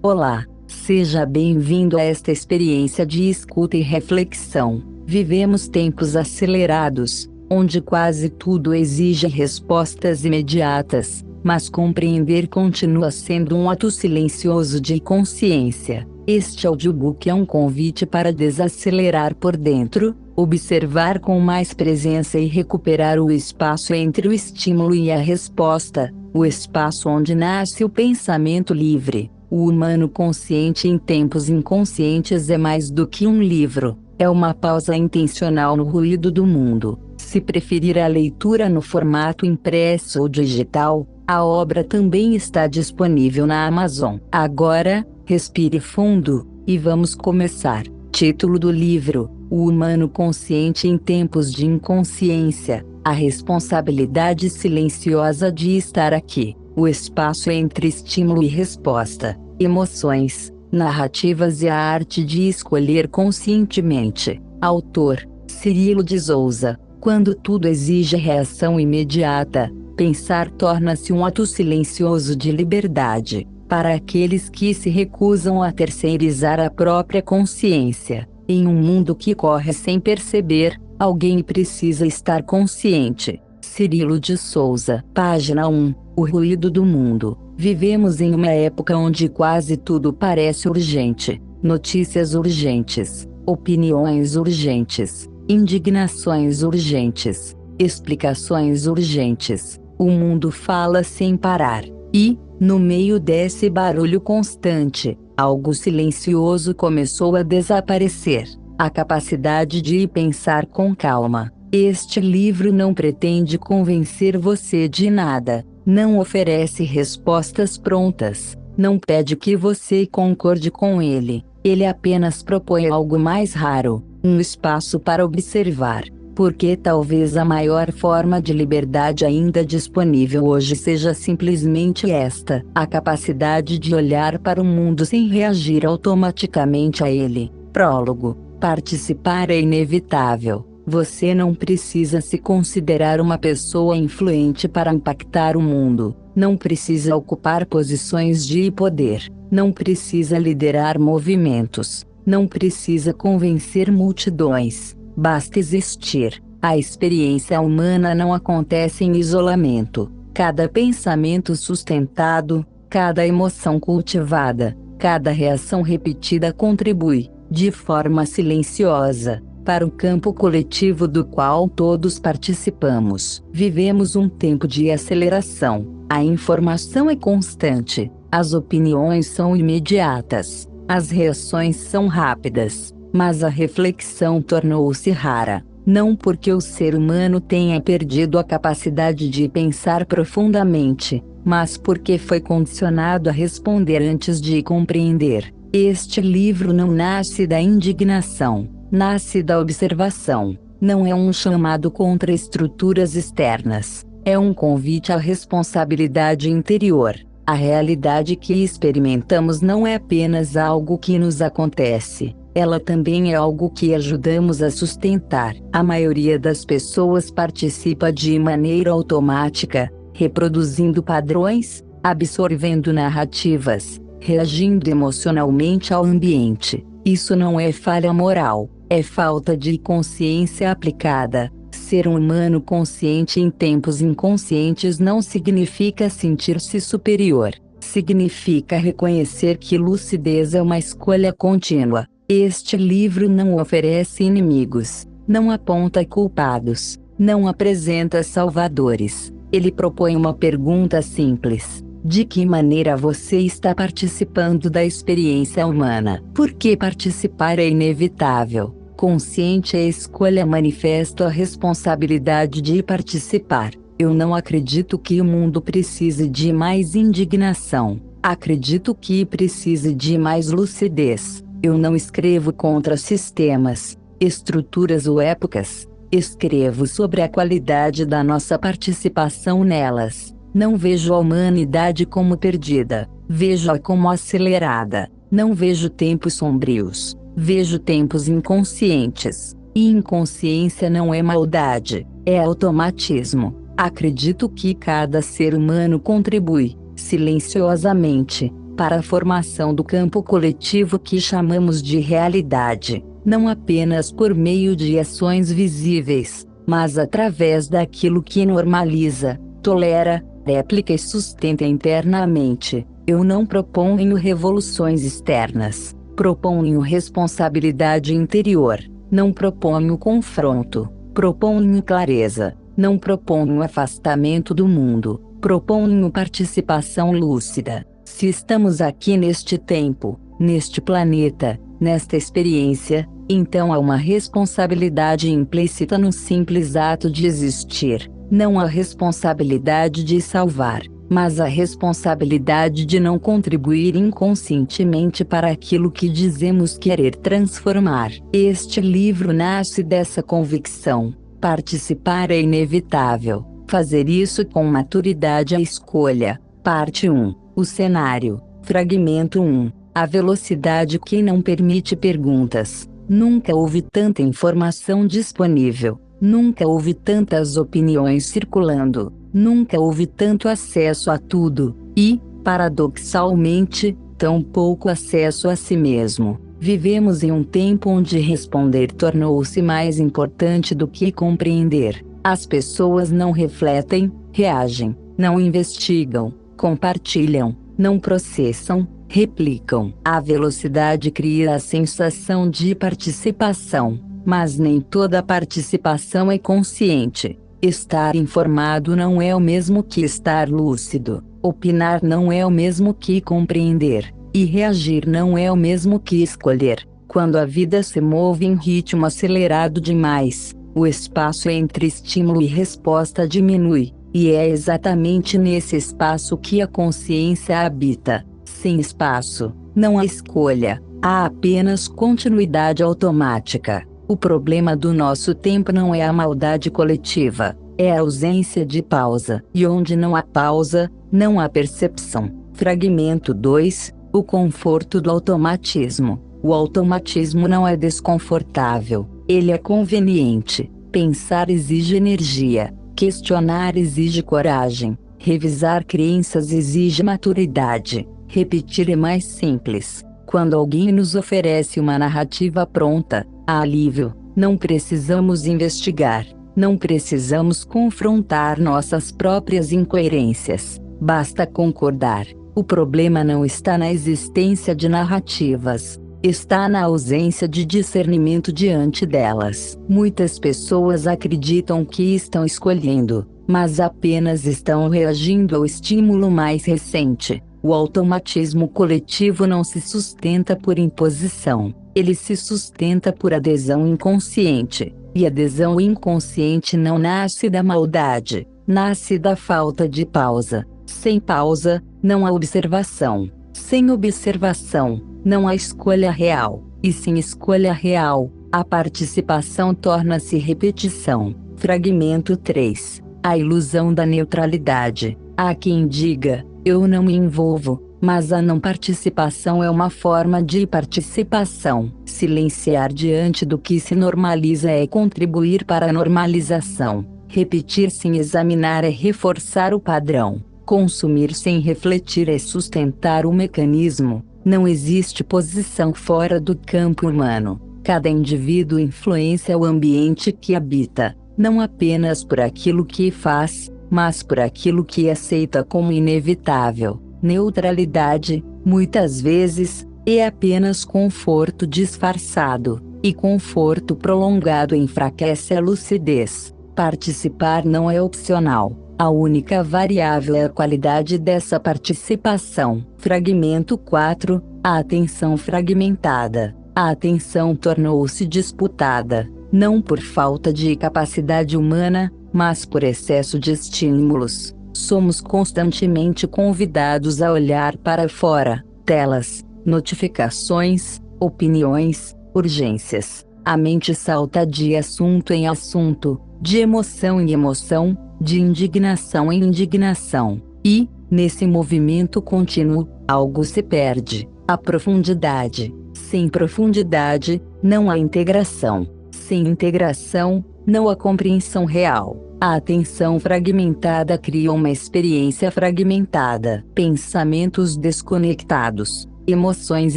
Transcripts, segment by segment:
Olá, seja bem-vindo a esta experiência de escuta e reflexão. Vivemos tempos acelerados, onde quase tudo exige respostas imediatas, mas compreender continua sendo um ato silencioso de consciência. Este audiobook é um convite para desacelerar por dentro, observar com mais presença e recuperar o espaço entre o estímulo e a resposta, o espaço onde nasce o pensamento livre. O humano consciente em tempos inconscientes é mais do que um livro, é uma pausa intencional no ruído do mundo. Se preferir a leitura no formato impresso ou digital, a obra também está disponível na Amazon. Agora, respire fundo, e vamos começar. Título do livro: O humano consciente em tempos de inconsciência, a responsabilidade silenciosa de estar aqui. O espaço entre estímulo e resposta, emoções, narrativas e a arte de escolher conscientemente. Autor: Cirilo de Souza. Quando tudo exige reação imediata, pensar torna-se um ato silencioso de liberdade. Para aqueles que se recusam a terceirizar a própria consciência, em um mundo que corre sem perceber, alguém precisa estar consciente. Cirilo de Souza. Página 1. O ruído do mundo. Vivemos em uma época onde quase tudo parece urgente. Notícias urgentes, opiniões urgentes, indignações urgentes, explicações urgentes. O mundo fala sem parar. E, no meio desse barulho constante, algo silencioso começou a desaparecer: a capacidade de pensar com calma. Este livro não pretende convencer você de nada, não oferece respostas prontas, não pede que você concorde com ele. Ele apenas propõe algo mais raro, um espaço para observar, porque talvez a maior forma de liberdade ainda disponível hoje seja simplesmente esta: a capacidade de olhar para o mundo sem reagir automaticamente a ele. Prólogo. Participar é inevitável. Você não precisa se considerar uma pessoa influente para impactar o mundo, não precisa ocupar posições de poder, não precisa liderar movimentos, não precisa convencer multidões, basta existir. A experiência humana não acontece em isolamento. Cada pensamento sustentado, cada emoção cultivada, cada reação repetida contribui, de forma silenciosa, para o campo coletivo do qual todos participamos. Vivemos um tempo de aceleração. A informação é constante, as opiniões são imediatas, as reações são rápidas, mas a reflexão tornou-se rara. Não porque o ser humano tenha perdido a capacidade de pensar profundamente, mas porque foi condicionado a responder antes de compreender. Este livro não nasce da indignação, nasce da observação. Não é um chamado contra estruturas externas, é um convite à responsabilidade interior. A realidade que experimentamos não é apenas algo que nos acontece, ela também é algo que ajudamos a sustentar. A maioria das pessoas participa de maneira automática, reproduzindo padrões, absorvendo narrativas, reagindo emocionalmente ao ambiente. Isso não é falha moral, é falta de consciência aplicada. Ser um humano consciente em tempos inconscientes não significa sentir-se superior. Significa reconhecer que lucidez é uma escolha contínua. Este livro não oferece inimigos, não aponta culpados, não apresenta salvadores. Ele propõe uma pergunta simples: de que maneira você está participando da experiência humana? Por que participar é inevitável? Consciente é a escolha manifesta a responsabilidade de participar. Eu não acredito que o mundo precise de mais indignação. Acredito que precise de mais lucidez. Eu não escrevo contra sistemas, estruturas ou épocas. Escrevo sobre a qualidade da nossa participação nelas. Não vejo a humanidade como perdida, vejo-a como acelerada. Não vejo tempos sombrios, vejo tempos inconscientes. E inconsciência não é maldade, é automatismo. Acredito que cada ser humano contribui, silenciosamente, para a formação do campo coletivo que chamamos de realidade, não apenas por meio de ações visíveis, mas através daquilo que normaliza, tolera, réplica e sustenta internamente. Eu não proponho revoluções externas, proponho responsabilidade interior, não proponho confronto, proponho clareza, não proponho afastamento do mundo, proponho participação lúcida. Se estamos aqui neste tempo, neste planeta, nesta experiência, então há uma responsabilidade implícita no simples ato de existir, não a responsabilidade de salvar, mas a responsabilidade de não contribuir inconscientemente para aquilo que dizemos querer transformar. Este livro nasce dessa convicção: participar é inevitável, fazer isso com maturidade é escolha. Parte 1. O cenário. Fragmento 1. A velocidade que não permite perguntas. Nunca houve tanta informação disponível, nunca houve tantas opiniões circulando, nunca houve tanto acesso a tudo, e, paradoxalmente, tão pouco acesso a si mesmo. Vivemos em um tempo onde responder tornou-se mais importante do que compreender. As pessoas não refletem, reagem, não investigam, compartilham, não processam, replicam. A velocidade cria a sensação de participação, mas nem toda participação é consciente. Estar informado não é o mesmo que estar lúcido. Opinar não é o mesmo que compreender. E reagir não é o mesmo que escolher. Quando a vida se move em ritmo acelerado demais, o espaço entre estímulo e resposta diminui, e é exatamente nesse espaço que a consciência habita. Sem espaço, não há escolha, há apenas continuidade automática. O problema do nosso tempo não é a maldade coletiva, é a ausência de pausa. E onde não há pausa, não há percepção. Fragmento 2. O conforto do automatismo. O automatismo não é desconfortável, ele é conveniente. Pensar exige energia, questionar exige coragem, revisar crenças exige maturidade. Repetir é mais simples. Quando alguém nos oferece uma narrativa pronta, há alívio. Não precisamos investigar, não precisamos confrontar nossas próprias incoerências. Basta concordar. O problema não está na existência de narrativas, está na ausência de discernimento diante delas. Muitas pessoas acreditam que estão escolhendo, mas apenas estão reagindo ao estímulo mais recente. O automatismo coletivo não se sustenta por imposição, ele se sustenta por adesão inconsciente, e adesão inconsciente não nasce da maldade, nasce da falta de pausa. Sem pausa, não há observação. Sem observação, não há escolha real, e sem escolha real, a participação torna-se repetição. Fragmento 3. A ilusão da neutralidade. Há quem diga: eu não me envolvo, mas a não participação é uma forma de participação. Silenciar diante do que se normaliza é contribuir para a normalização. Repetir sem examinar é reforçar o padrão. Consumir sem refletir é sustentar o mecanismo. Não existe posição fora do campo humano. Cada indivíduo influencia o ambiente que habita, não apenas por aquilo que faz, mas por aquilo que aceita como inevitável. Neutralidade, muitas vezes, é apenas conforto disfarçado, e conforto prolongado enfraquece a lucidez. Participar não é opcional. A única variável é a qualidade dessa participação. Fragmento 4. A atenção fragmentada. A atenção tornou-se disputada, não por falta de capacidade humana, mas por excesso de estímulos. Somos constantemente convidados a olhar para fora, telas, notificações, opiniões, urgências. A mente salta de assunto em assunto, de emoção em emoção, de indignação em indignação. E, nesse movimento contínuo, algo se perde: a profundidade. Sem profundidade, não há integração. Sem integração, não há compreensão real. A atenção fragmentada cria uma experiência fragmentada, pensamentos desconectados, emoções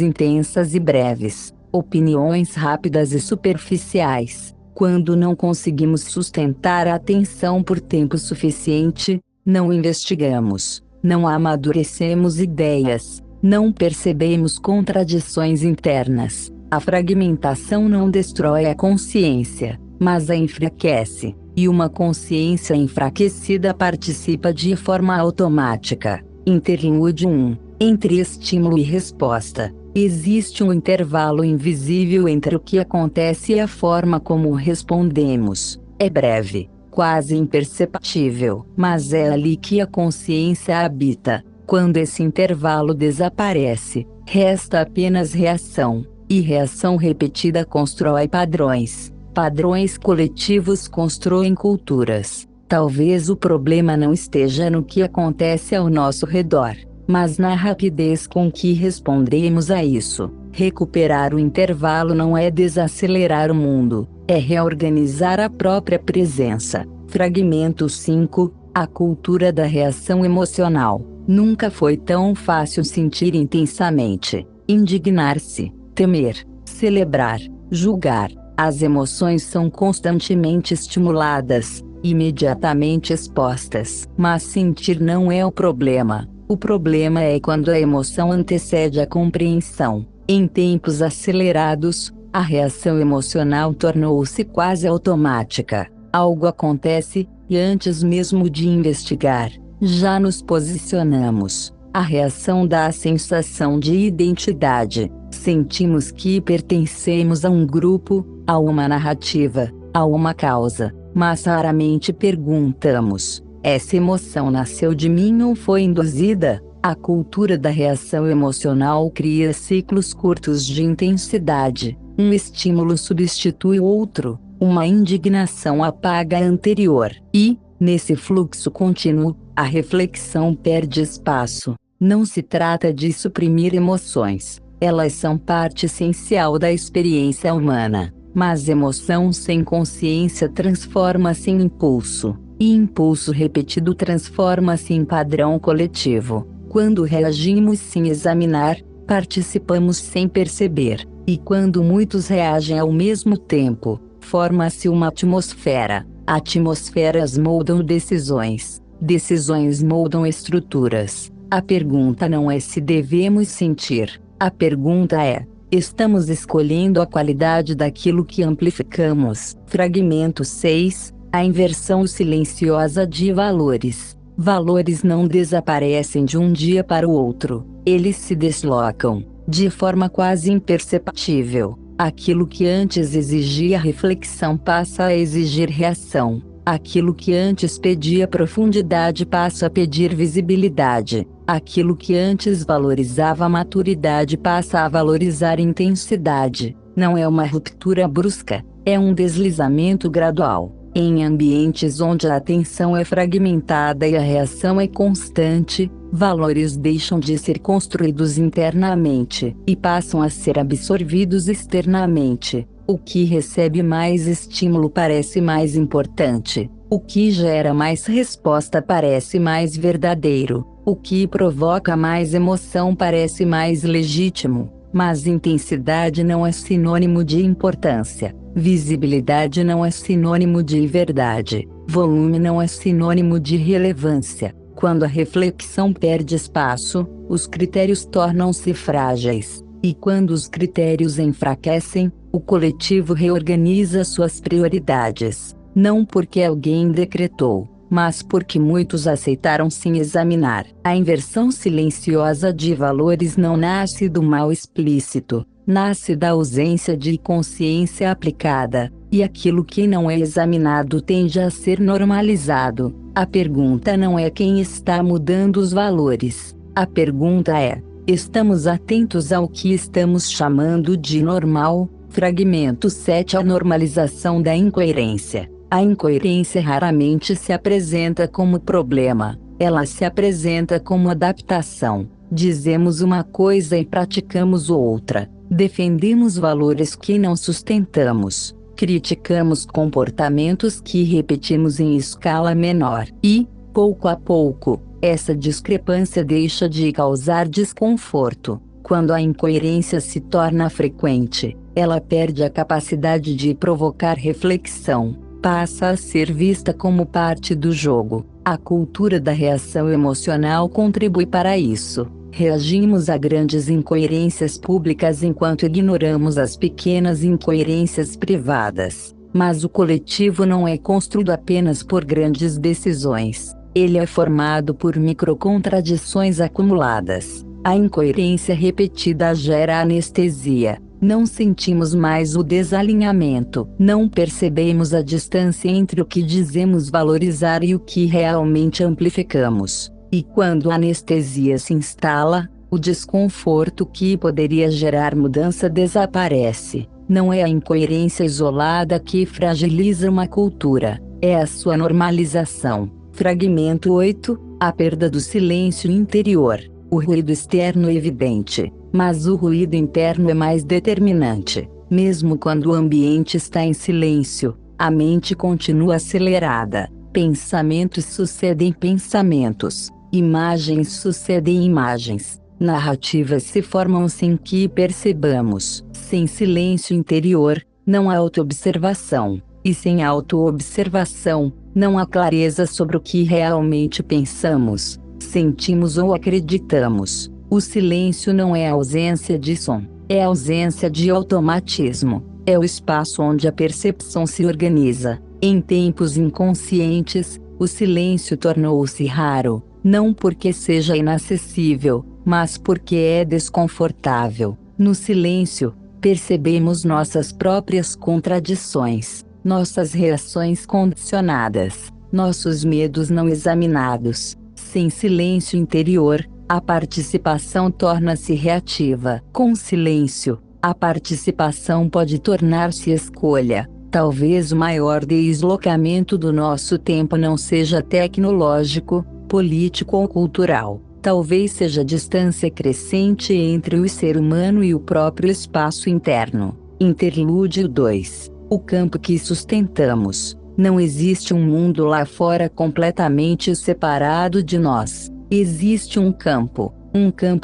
intensas e breves, opiniões rápidas e superficiais. Quando não conseguimos sustentar a atenção por tempo suficiente, não investigamos, não amadurecemos ideias, não percebemos contradições internas. A fragmentação não destrói a consciência, mas a enfraquece, e uma consciência enfraquecida participa de forma automática. Interlúdio 1. Entre estímulo e resposta, existe um intervalo invisível entre o que acontece e a forma como respondemos. É breve, quase imperceptível, mas é ali que a consciência habita. Quando esse intervalo desaparece, resta apenas reação, e reação repetida constrói padrões. Padrões coletivos constroem culturas. Talvez o problema não esteja no que acontece ao nosso redor, mas na rapidez com que respondemos a isso. Recuperar o intervalo não é desacelerar o mundo, é reorganizar a própria presença. Fragmento 5. A cultura da reação emocional. Nunca foi tão fácil sentir intensamente, indignar-se, temer, celebrar, julgar. As emoções são constantemente estimuladas, imediatamente expostas. Mas sentir não é o problema. O problema é quando a emoção antecede a compreensão. Em tempos acelerados, a reação emocional tornou-se quase automática. Algo acontece, e antes mesmo de investigar, já nos posicionamos. A reação dá a sensação de identidade. Sentimos que pertencemos a um grupo, a uma narrativa, a uma causa, mas raramente perguntamos: essa emoção nasceu de mim ou foi induzida? A cultura da reação emocional cria ciclos curtos de intensidade. Um estímulo substitui outro, uma indignação apaga a anterior, e, nesse fluxo contínuo, a reflexão perde espaço. Não se trata de suprimir emoções, elas são parte essencial da experiência humana, mas emoção sem consciência transforma-se em impulso, e impulso repetido transforma-se em padrão coletivo. Quando reagimos sem examinar, participamos sem perceber, e quando muitos reagem ao mesmo tempo, forma-se uma atmosfera. Atmosferas moldam decisões, decisões moldam estruturas. A pergunta não é se devemos sentir, a pergunta é: estamos escolhendo a qualidade daquilo que amplificamos? Fragmento 6. A inversão silenciosa de valores. Valores não desaparecem de um dia para o outro, eles se deslocam, de forma quase imperceptível. Aquilo que antes exigia reflexão passa a exigir reação. Aquilo que antes pedia profundidade passa a pedir visibilidade. Aquilo que antes valorizava maturidade passa a valorizar intensidade. Não é uma ruptura brusca, é um deslizamento gradual. Em ambientes onde a atenção é fragmentada e a reação é constante, valores deixam de ser construídos internamente e passam a ser absorvidos externamente. O que recebe mais estímulo parece mais importante. O que gera mais resposta parece mais verdadeiro. O que provoca mais emoção parece mais legítimo. Mas intensidade não é sinônimo de importância. Visibilidade não é sinônimo de verdade. Volume não é sinônimo de relevância. Quando a reflexão perde espaço, os critérios tornam-se frágeis. E quando os critérios enfraquecem, o coletivo reorganiza suas prioridades. Não porque alguém decretou, mas porque muitos aceitaram sem examinar. A inversão silenciosa de valores não nasce do mal explícito, nasce da ausência de consciência aplicada, e aquilo que não é examinado tende a ser normalizado. A pergunta não é quem está mudando os valores, a pergunta é: estamos atentos ao que estamos chamando de normal? Fragmento 7. A normalização da incoerência. A incoerência raramente se apresenta como problema, ela se apresenta como adaptação. Dizemos uma coisa e praticamos outra. Defendemos valores que não sustentamos. Criticamos comportamentos que repetimos em escala menor. E, pouco a pouco, essa discrepância deixa de causar desconforto. Quando a incoerência se torna frequente, ela perde a capacidade de provocar reflexão, passa a ser vista como parte do jogo. A cultura da reação emocional contribui para isso. Reagimos a grandes incoerências públicas enquanto ignoramos as pequenas incoerências privadas. Mas o coletivo não é construído apenas por grandes decisões. Ele é formado por microcontradições acumuladas. A incoerência repetida gera anestesia. Não sentimos mais o desalinhamento. Não percebemos a distância entre o que dizemos valorizar e o que realmente amplificamos. E quando a anestesia se instala, o desconforto que poderia gerar mudança desaparece. Não é a incoerência isolada que fragiliza uma cultura, é a sua normalização. Fragmento 8, a perda do silêncio interior. O ruído externo é evidente, mas o ruído interno é mais determinante. Mesmo quando o ambiente está em silêncio, a mente continua acelerada. Pensamentos sucedem pensamentos, imagens sucedem imagens, narrativas se formam sem que percebamos. Sem silêncio interior, não há autoobservação, e sem autoobservação, não há clareza sobre o que realmente pensamos, sentimos ou acreditamos. O silêncio não é a ausência de som, é a ausência de automatismo, é o espaço onde a percepção se organiza. Em tempos inconscientes, o silêncio tornou-se raro, não porque seja inacessível, mas porque é desconfortável. No silêncio, percebemos nossas próprias contradições, nossas reações condicionadas, nossos medos não examinados. Sem silêncio interior, a participação torna-se reativa. Com silêncio, a participação pode tornar-se escolha. Talvez o maior deslocamento do nosso tempo não seja tecnológico, político ou cultural. Talvez seja a distância crescente entre o ser humano e o próprio espaço interno. Interlúdio 2. O campo que sustentamos. Não existe um mundo lá fora completamente separado de nós. Existe um campo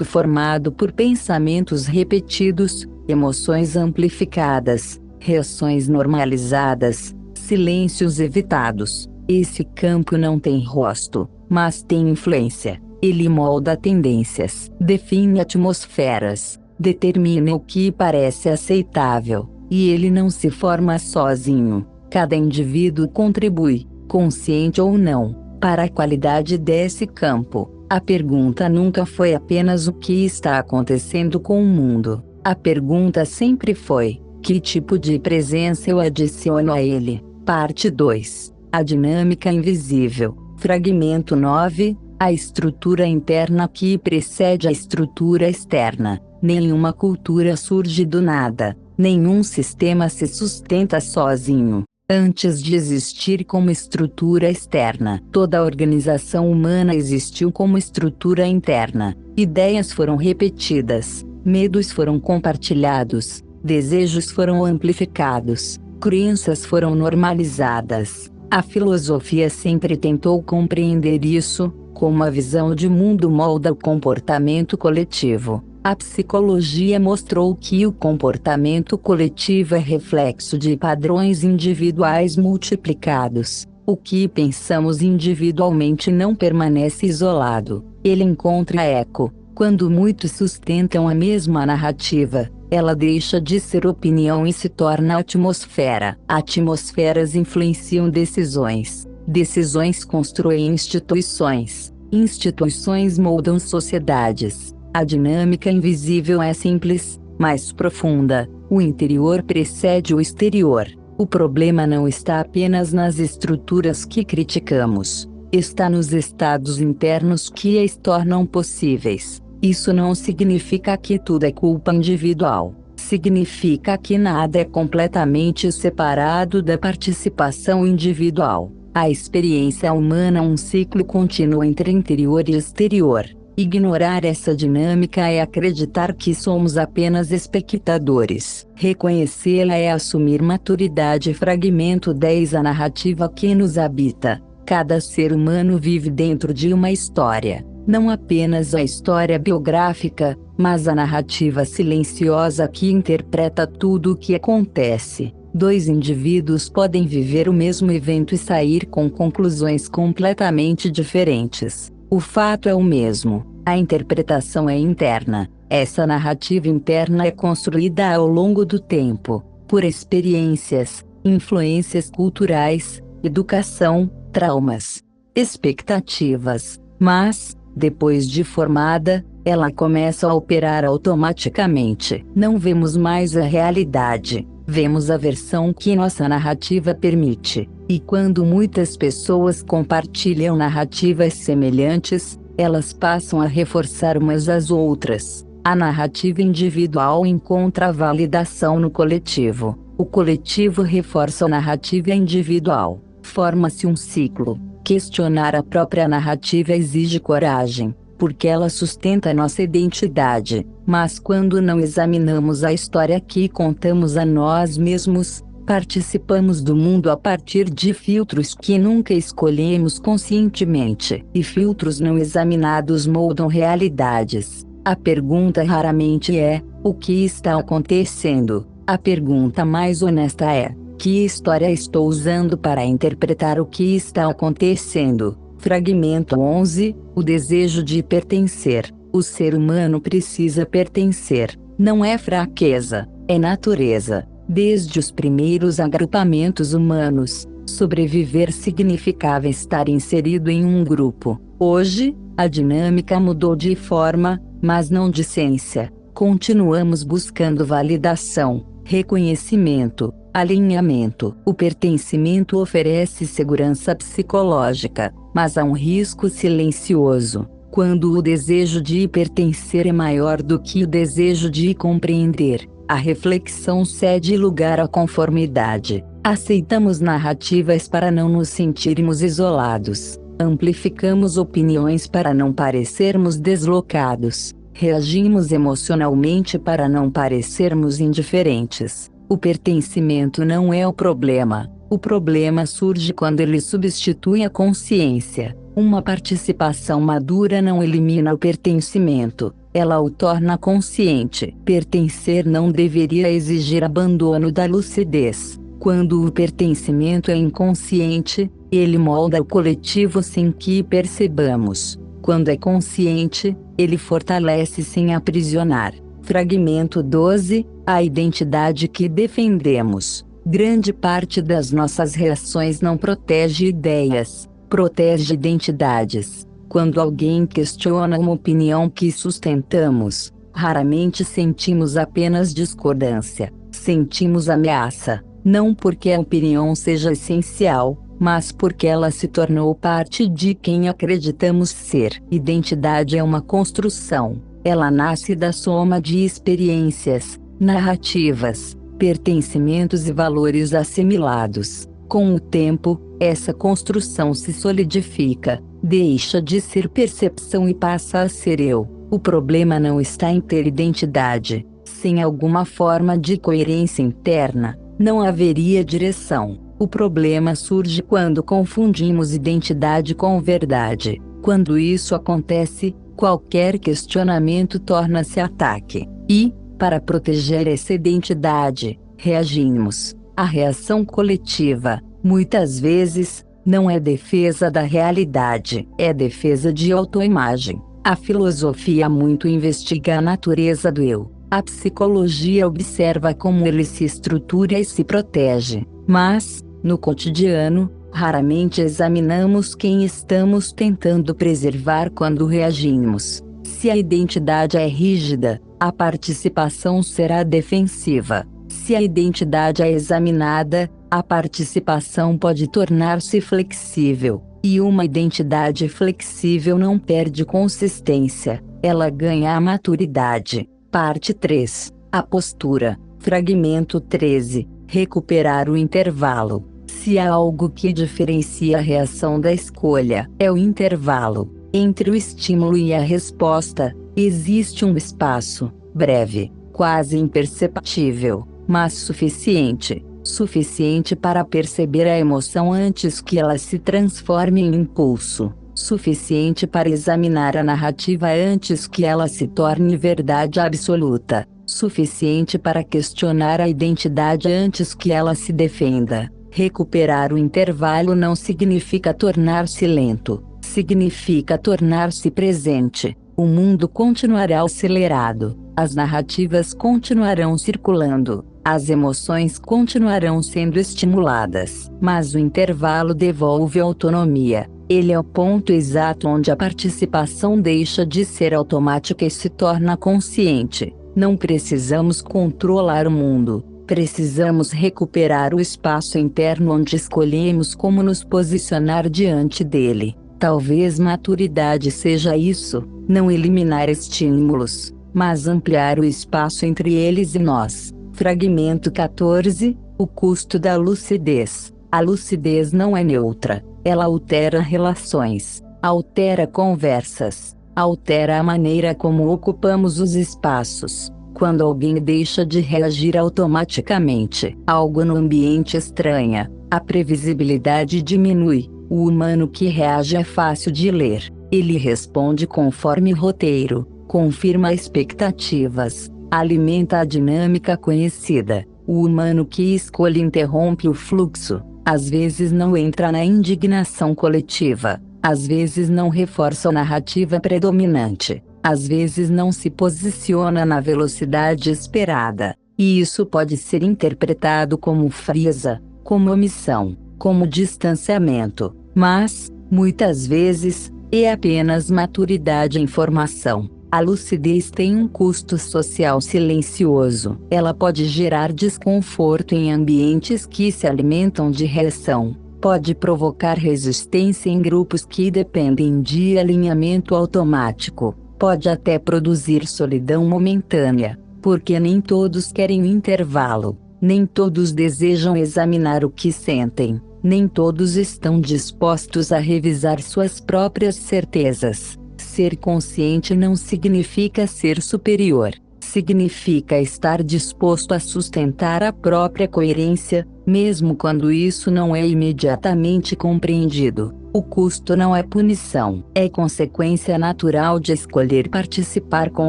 formado por pensamentos repetidos, emoções amplificadas, reações normalizadas, silêncios evitados. Esse campo não tem rosto, mas tem influência. Ele molda tendências, define atmosferas, determina o que parece aceitável, e ele não se forma sozinho. Cada indivíduo contribui, consciente ou não, para a qualidade desse campo. A pergunta nunca foi apenas o que está acontecendo com o mundo. A pergunta sempre foi: que tipo de presença eu adiciono a ele? Parte 2. A dinâmica invisível. Fragmento 9. A estrutura interna que precede a estrutura externa. Nenhuma cultura surge do nada. Nenhum sistema se sustenta sozinho. Antes de existir como estrutura externa, toda a organização humana existiu como estrutura interna. Ideias foram repetidas, medos foram compartilhados, desejos foram amplificados, crenças foram normalizadas. A filosofia sempre tentou compreender isso, como a visão de mundo molda o comportamento coletivo. A psicologia mostrou que o comportamento coletivo é reflexo de padrões individuais multiplicados. O que pensamos individualmente não permanece isolado. Ele encontra eco. Quando muitos sustentam a mesma narrativa, ela deixa de ser opinião e se torna atmosfera. Atmosferas influenciam decisões. Decisões constroem instituições. Instituições moldam sociedades. A dinâmica invisível é simples, mas profunda. O interior precede o exterior. O problema não está apenas nas estruturas que criticamos. Está nos estados internos que as tornam possíveis. Isso não significa que tudo é culpa individual. Significa que nada é completamente separado da participação individual. A experiência humana é um ciclo contínuo entre interior e exterior. Ignorar essa dinâmica é acreditar que somos apenas espectadores. Reconhecê-la é assumir maturidade. Fragmento 10. A narrativa que nos habita. Cada ser humano vive dentro de uma história. Não apenas a história biográfica, mas a narrativa silenciosa que interpreta tudo o que acontece. Dois indivíduos podem viver o mesmo evento e sair com conclusões completamente diferentes. O fato é o mesmo, a interpretação é interna. Essa narrativa interna é construída ao longo do tempo, por experiências, influências culturais, educação, traumas, expectativas, mas, depois de formada, ela começa a operar automaticamente. Não vemos mais a realidade, vemos a versão que nossa narrativa permite. E quando muitas pessoas compartilham narrativas semelhantes, elas passam a reforçar umas às outras. A narrativa individual encontra validação no coletivo. O coletivo reforça a narrativa individual. Forma-se um ciclo. Questionar a própria narrativa exige coragem, porque ela sustenta nossa identidade. Mas quando não examinamos a história que contamos a nós mesmos, participamos do mundo a partir de filtros que nunca escolhemos conscientemente. E filtros não examinados moldam realidades. A pergunta raramente é: o que está acontecendo? A pergunta mais honesta é: que história estou usando para interpretar o que está acontecendo? Fragmento 11. O desejo de pertencer. O ser humano precisa pertencer. Não é fraqueza, é natureza. Desde os primeiros agrupamentos humanos, sobreviver significava estar inserido em um grupo. Hoje, a dinâmica mudou de forma, mas não de essência. Continuamos buscando validação, reconhecimento, alinhamento. O pertencimento oferece segurança psicológica, mas há um risco silencioso. Quando o desejo de pertencer é maior do que o desejo de compreender, a reflexão cede lugar à conformidade. Aceitamos narrativas para não nos sentirmos isolados. Amplificamos opiniões para não parecermos deslocados. Reagimos emocionalmente para não parecermos indiferentes. O pertencimento não é o problema. O problema surge quando ele substitui a consciência. Uma participação madura não elimina o pertencimento, ela o torna consciente. Pertencer não deveria exigir abandono da lucidez. Quando o pertencimento é inconsciente, ele molda o coletivo sem que percebamos. Quando é consciente, ele fortalece sem aprisionar. Fragmento 12. A identidade que defendemos. Grande parte das nossas reações não protege ideias, protege identidades. Quando alguém questiona uma opinião que sustentamos, raramente sentimos apenas discordância, sentimos ameaça. Não porque a opinião seja essencial, mas porque ela se tornou parte de quem acreditamos ser. Identidade é uma construção. Ela nasce da soma de experiências, narrativas, pertencimentos e valores assimilados. Com o tempo, essa construção se solidifica, deixa de ser percepção e passa a ser eu. O problema não está em ter identidade. Sem alguma forma de coerência interna, não haveria direção. O problema surge quando confundimos identidade com verdade. Quando isso acontece, qualquer questionamento torna-se ataque. E, para proteger essa identidade, reagimos. A reação coletiva, muitas vezes, não é defesa da realidade, é defesa de autoimagem. A filosofia muito investiga a natureza do eu. A psicologia observa como ele se estrutura e se protege. Mas, no cotidiano, raramente examinamos quem estamos tentando preservar quando reagimos. Se a identidade é rígida, a participação será defensiva. Se a identidade é examinada, a participação pode tornar-se flexível. E uma identidade flexível não perde consistência, ela ganha a maturidade. Parte 3. A postura. Fragmento 13. Recuperar o intervalo. Se há algo que diferencia a reação da escolha, é o intervalo. Entre o estímulo e a resposta, existe um espaço, breve, quase imperceptível, mas suficiente para perceber a emoção antes que ela se transforme em impulso, suficiente para examinar a narrativa antes que ela se torne verdade absoluta, suficiente para questionar a identidade antes que ela se defenda. Recuperar o intervalo não significa tornar-se lento, significa tornar-se presente. O mundo continuará acelerado, as narrativas continuarão circulando, as emoções continuarão sendo estimuladas, mas o intervalo devolve autonomia. Ele é o ponto exato onde a participação deixa de ser automática e se torna consciente. Não precisamos controlar o mundo, precisamos recuperar o espaço interno onde escolhemos como nos posicionar diante dele. Talvez maturidade seja isso, não eliminar estímulos, mas ampliar o espaço entre eles e nós. Fragmento 14, o custo da lucidez. A lucidez não é neutra, ela altera relações, altera conversas, altera a maneira como ocupamos os espaços. Quando alguém deixa de reagir automaticamente, algo no ambiente estranha, a previsibilidade diminui. O humano que reage é fácil de ler. Ele responde conforme roteiro, confirma expectativas, alimenta a dinâmica conhecida. O humano que escolhe interrompe o fluxo. Às vezes não entra na indignação coletiva. Às vezes não reforça a narrativa predominante. Às vezes não se posiciona na velocidade esperada. E isso pode ser interpretado como frieza, como omissão, como distanciamento, mas, muitas vezes, é apenas maturidade em formação. A lucidez tem um custo social silencioso. Ela pode gerar desconforto em ambientes que se alimentam de reação. Pode provocar resistência em grupos que dependem de alinhamento automático. Pode até produzir solidão momentânea, porque nem todos querem um intervalo. Nem todos desejam examinar o que sentem, nem todos estão dispostos a revisar suas próprias certezas. Ser consciente não significa ser superior, significa estar disposto a sustentar a própria coerência, mesmo quando isso não é imediatamente compreendido. O custo não é punição, é consequência natural de escolher participar com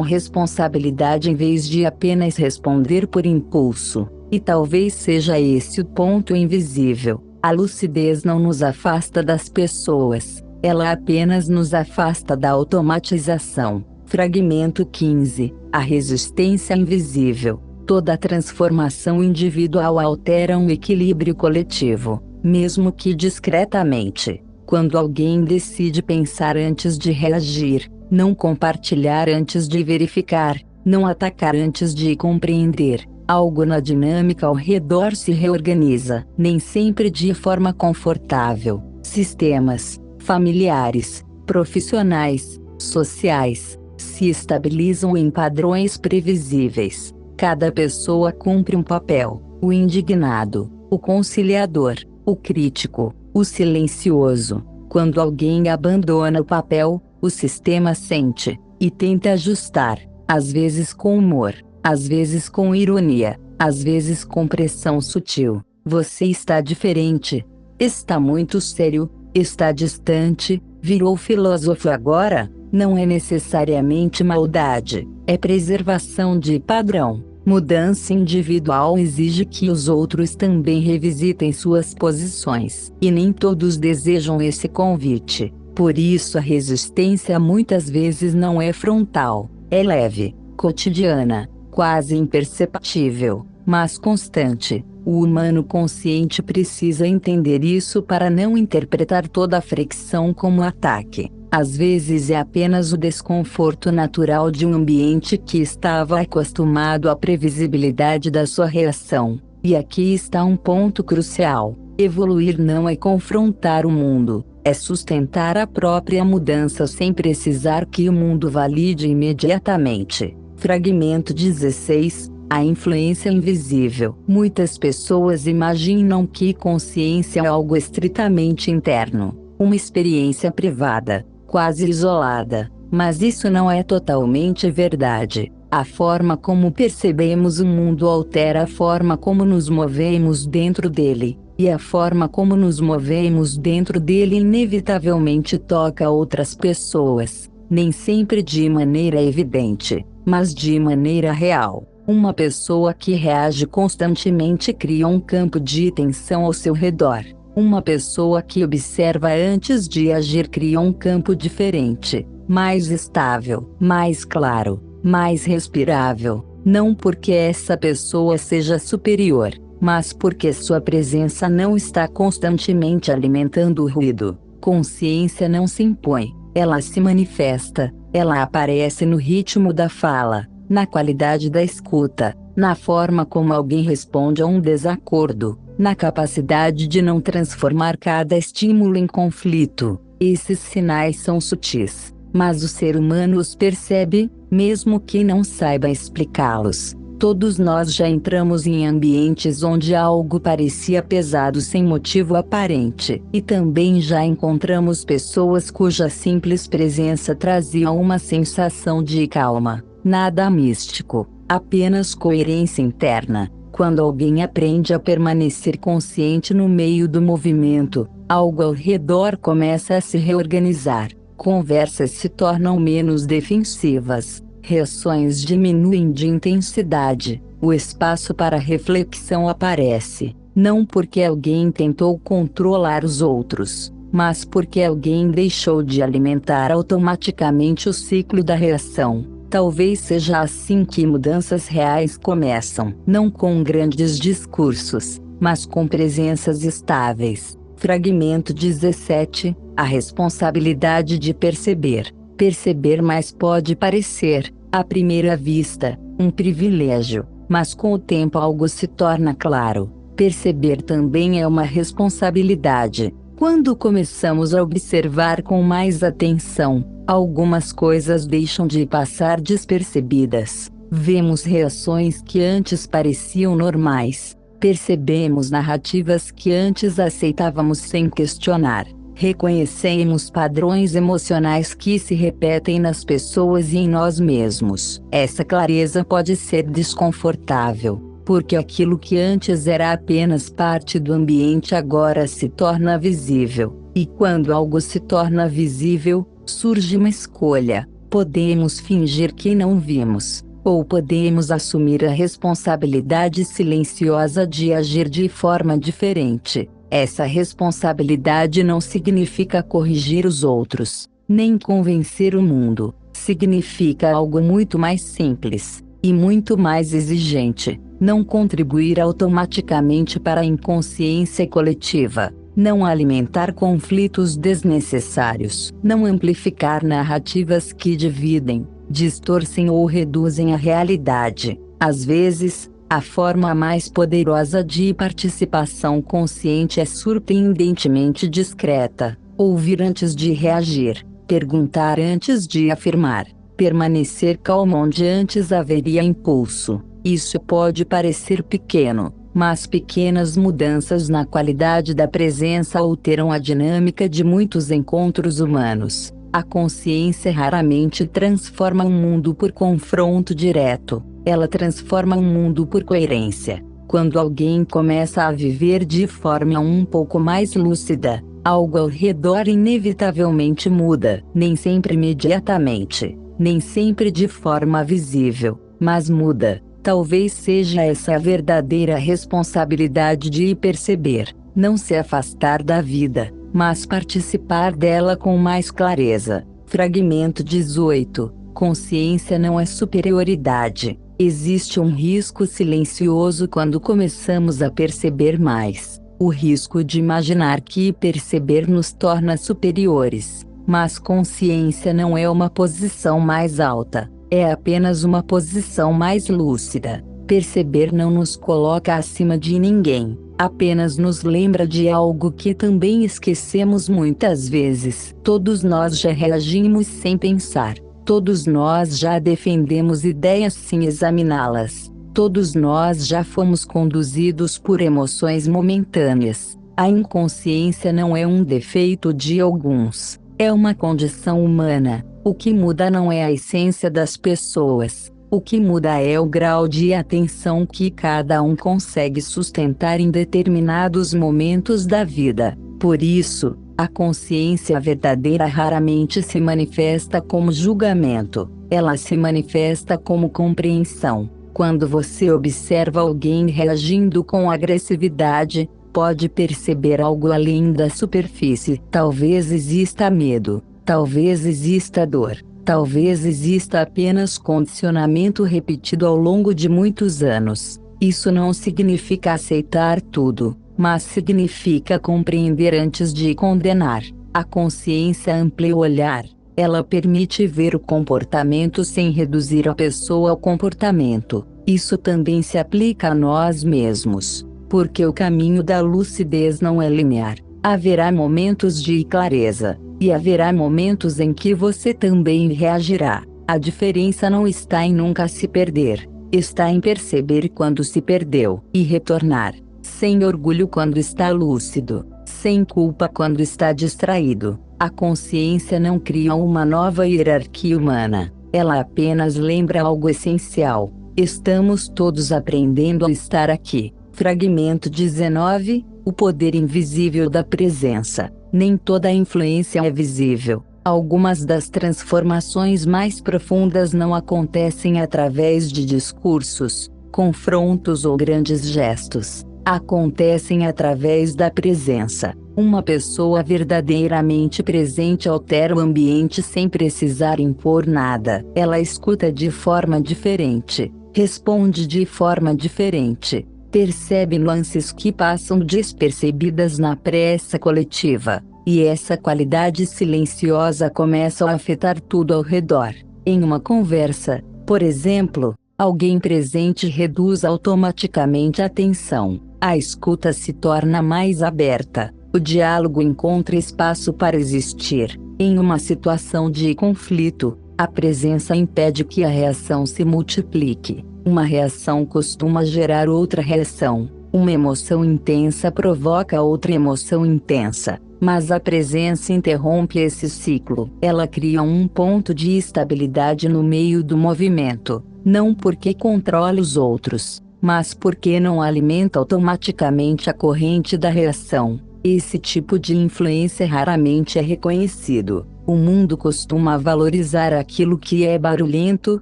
responsabilidade em vez de apenas responder por impulso. E talvez seja esse o ponto invisível. A lucidez não nos afasta das pessoas, ela apenas nos afasta da automatização. Fragmento 15. A resistência invisível. Toda transformação individual altera um equilíbrio coletivo, mesmo que discretamente. Quando alguém decide pensar antes de reagir, não compartilhar antes de verificar, não atacar antes de compreender, algo na dinâmica ao redor se reorganiza, nem sempre de forma confortável. Sistemas, familiares, profissionais, sociais, se estabilizam em padrões previsíveis. Cada pessoa cumpre um papel: o indignado, o conciliador, o crítico, o silencioso. Quando alguém abandona o papel, o sistema sente e tenta ajustar, às vezes com humor, às vezes com ironia, às vezes com pressão sutil. Você está diferente. Está muito sério. Está distante. Virou filósofo agora? Não é necessariamente maldade. É preservação de padrão. Mudança individual exige que os outros também revisitem suas posições. E nem todos desejam esse convite. Por isso a resistência muitas vezes não é frontal. É leve, cotidiana, quase imperceptível, mas constante. O humano consciente precisa entender isso para não interpretar toda a fricção como ataque. Às vezes é apenas o desconforto natural de um ambiente que estava acostumado à previsibilidade da sua reação. E aqui está um ponto crucial: evoluir não é confrontar o mundo, é sustentar a própria mudança sem precisar que o mundo valide imediatamente. Fragmento 16. A influência invisível. Muitas pessoas imaginam que consciência é algo estritamente interno, uma experiência privada. quase isolada. Mas isso não é totalmente verdade. A forma como percebemos o mundo altera a forma como nos movemos dentro dele, e a forma como nos movemos dentro dele inevitavelmente toca outras pessoas, nem sempre de maneira evidente, mas de maneira real. Uma pessoa que reage constantemente cria um campo de tensão ao seu redor. Uma pessoa que observa antes de agir cria um campo diferente, mais estável, mais claro, mais respirável, não porque essa pessoa seja superior, mas porque sua presença não está constantemente alimentando o ruído. Consciência não se impõe, ela se manifesta, ela aparece no ritmo da fala, na qualidade da escuta, na forma como alguém responde a um desacordo, na capacidade de não transformar cada estímulo em conflito. Esses sinais são sutis, mas o ser humano os percebe, mesmo que não saiba explicá-los. Todos nós já entramos em ambientes onde algo parecia pesado sem motivo aparente, e também já encontramos pessoas cuja simples presença trazia uma sensação de calma. Nada místico, apenas coerência interna. Quando alguém aprende a permanecer consciente no meio do movimento, algo ao redor começa a se reorganizar, conversas se tornam menos defensivas, reações diminuem de intensidade, o espaço para reflexão aparece, não porque alguém tentou controlar os outros, mas porque alguém deixou de alimentar automaticamente o ciclo da reação. Talvez seja assim que mudanças reais começam, não com grandes discursos, mas com presenças estáveis. Fragmento 17. A responsabilidade de perceber. Perceber mais pode parecer, à primeira vista, um privilégio, mas com o tempo algo se torna claro. Perceber também é uma responsabilidade. Quando começamos a observar com mais atenção, algumas coisas deixam de passar despercebidas. Vemos reações que antes pareciam normais. Percebemos narrativas que antes aceitávamos sem questionar. Reconhecemos padrões emocionais que se repetem nas pessoas e em nós mesmos. Essa clareza pode ser desconfortável, porque aquilo que antes era apenas parte do ambiente agora se torna visível. E quando algo se torna visível, surge uma escolha. Podemos fingir que não vimos, ou podemos assumir a responsabilidade silenciosa de agir de forma diferente. Essa responsabilidade não significa corrigir os outros, nem convencer o mundo. Significa algo muito mais simples, e muito mais exigente: não contribuir automaticamente para a inconsciência coletiva. Não alimentar conflitos desnecessários. Não amplificar narrativas que dividem, distorcem ou reduzem a realidade. Às vezes, a forma mais poderosa de participação consciente é surpreendentemente discreta. Ouvir antes de reagir, perguntar antes de afirmar, permanecer calmo onde antes haveria impulso. Isso pode parecer pequeno, mas pequenas mudanças na qualidade da presença alteram a dinâmica de muitos encontros humanos. A consciência raramente transforma um mundo por confronto direto, ela transforma um mundo por coerência. Quando alguém começa a viver de forma um pouco mais lúcida, algo ao redor inevitavelmente muda, nem sempre imediatamente, nem sempre de forma visível, mas muda. Talvez seja essa a verdadeira responsabilidade de perceber, não se afastar da vida, mas participar dela com mais clareza. Fragmento 18. Consciência não é superioridade. Existe um risco silencioso quando começamos a perceber mais. O risco de imaginar que perceber nos torna superiores. Mas consciência não é uma posição mais alta. É apenas uma posição mais lúcida. Perceber não nos coloca acima de ninguém, apenas nos lembra de algo que também esquecemos muitas vezes. Todos nós já reagimos sem pensar. Todos nós já defendemos ideias sem examiná-las. Todos nós já fomos conduzidos por emoções momentâneas. A inconsciência não é um defeito de alguns, É uma condição humana. O que muda não é a essência das pessoas. O que muda é o grau de atenção que cada um consegue sustentar em determinados momentos da vida. Por isso, a consciência verdadeira raramente se manifesta como julgamento. Ela se manifesta como compreensão. Quando você observa alguém reagindo com agressividade, pode perceber algo além da superfície. Talvez exista medo, talvez exista dor, talvez exista apenas condicionamento repetido ao longo de muitos anos. Isso não significa aceitar tudo, mas significa compreender antes de condenar. A consciência amplia o olhar. Ela permite ver o comportamento sem reduzir a pessoa ao comportamento. Isso também se aplica a nós mesmos. Porque o caminho da lucidez não é linear. Haverá momentos de clareza, e haverá momentos em que você também reagirá. A diferença não está em nunca se perder, está em perceber quando se perdeu e retornar, sem orgulho quando está lúcido, sem culpa quando está distraído. A consciência não cria uma nova hierarquia humana, ela apenas lembra algo essencial. Estamos todos aprendendo a estar aqui. Fragmento 19, o poder invisível da presença. Nem toda a influência é visível. Algumas das transformações mais profundas não acontecem através de discursos, confrontos ou grandes gestos. Acontecem através da presença. Uma pessoa verdadeiramente presente altera o ambiente sem precisar impor nada. Ela escuta de forma diferente, responde de forma diferente. Percebe nuances que passam despercebidas na pressa coletiva, e essa qualidade silenciosa começa a afetar tudo ao redor. Em uma conversa, por exemplo, alguém presente reduz automaticamente a tensão, a escuta se torna mais aberta, o diálogo encontra espaço para existir. Em uma situação de conflito, a presença impede que a reação se multiplique. Uma reação costuma gerar outra reação. Uma emoção intensa provoca outra emoção intensa. Mas a presença interrompe esse ciclo. Ela cria um ponto de estabilidade no meio do movimento. Não porque controla os outros, mas porque não alimenta automaticamente a corrente da reação. Esse tipo de influência raramente é reconhecido. O mundo costuma valorizar aquilo que é barulhento,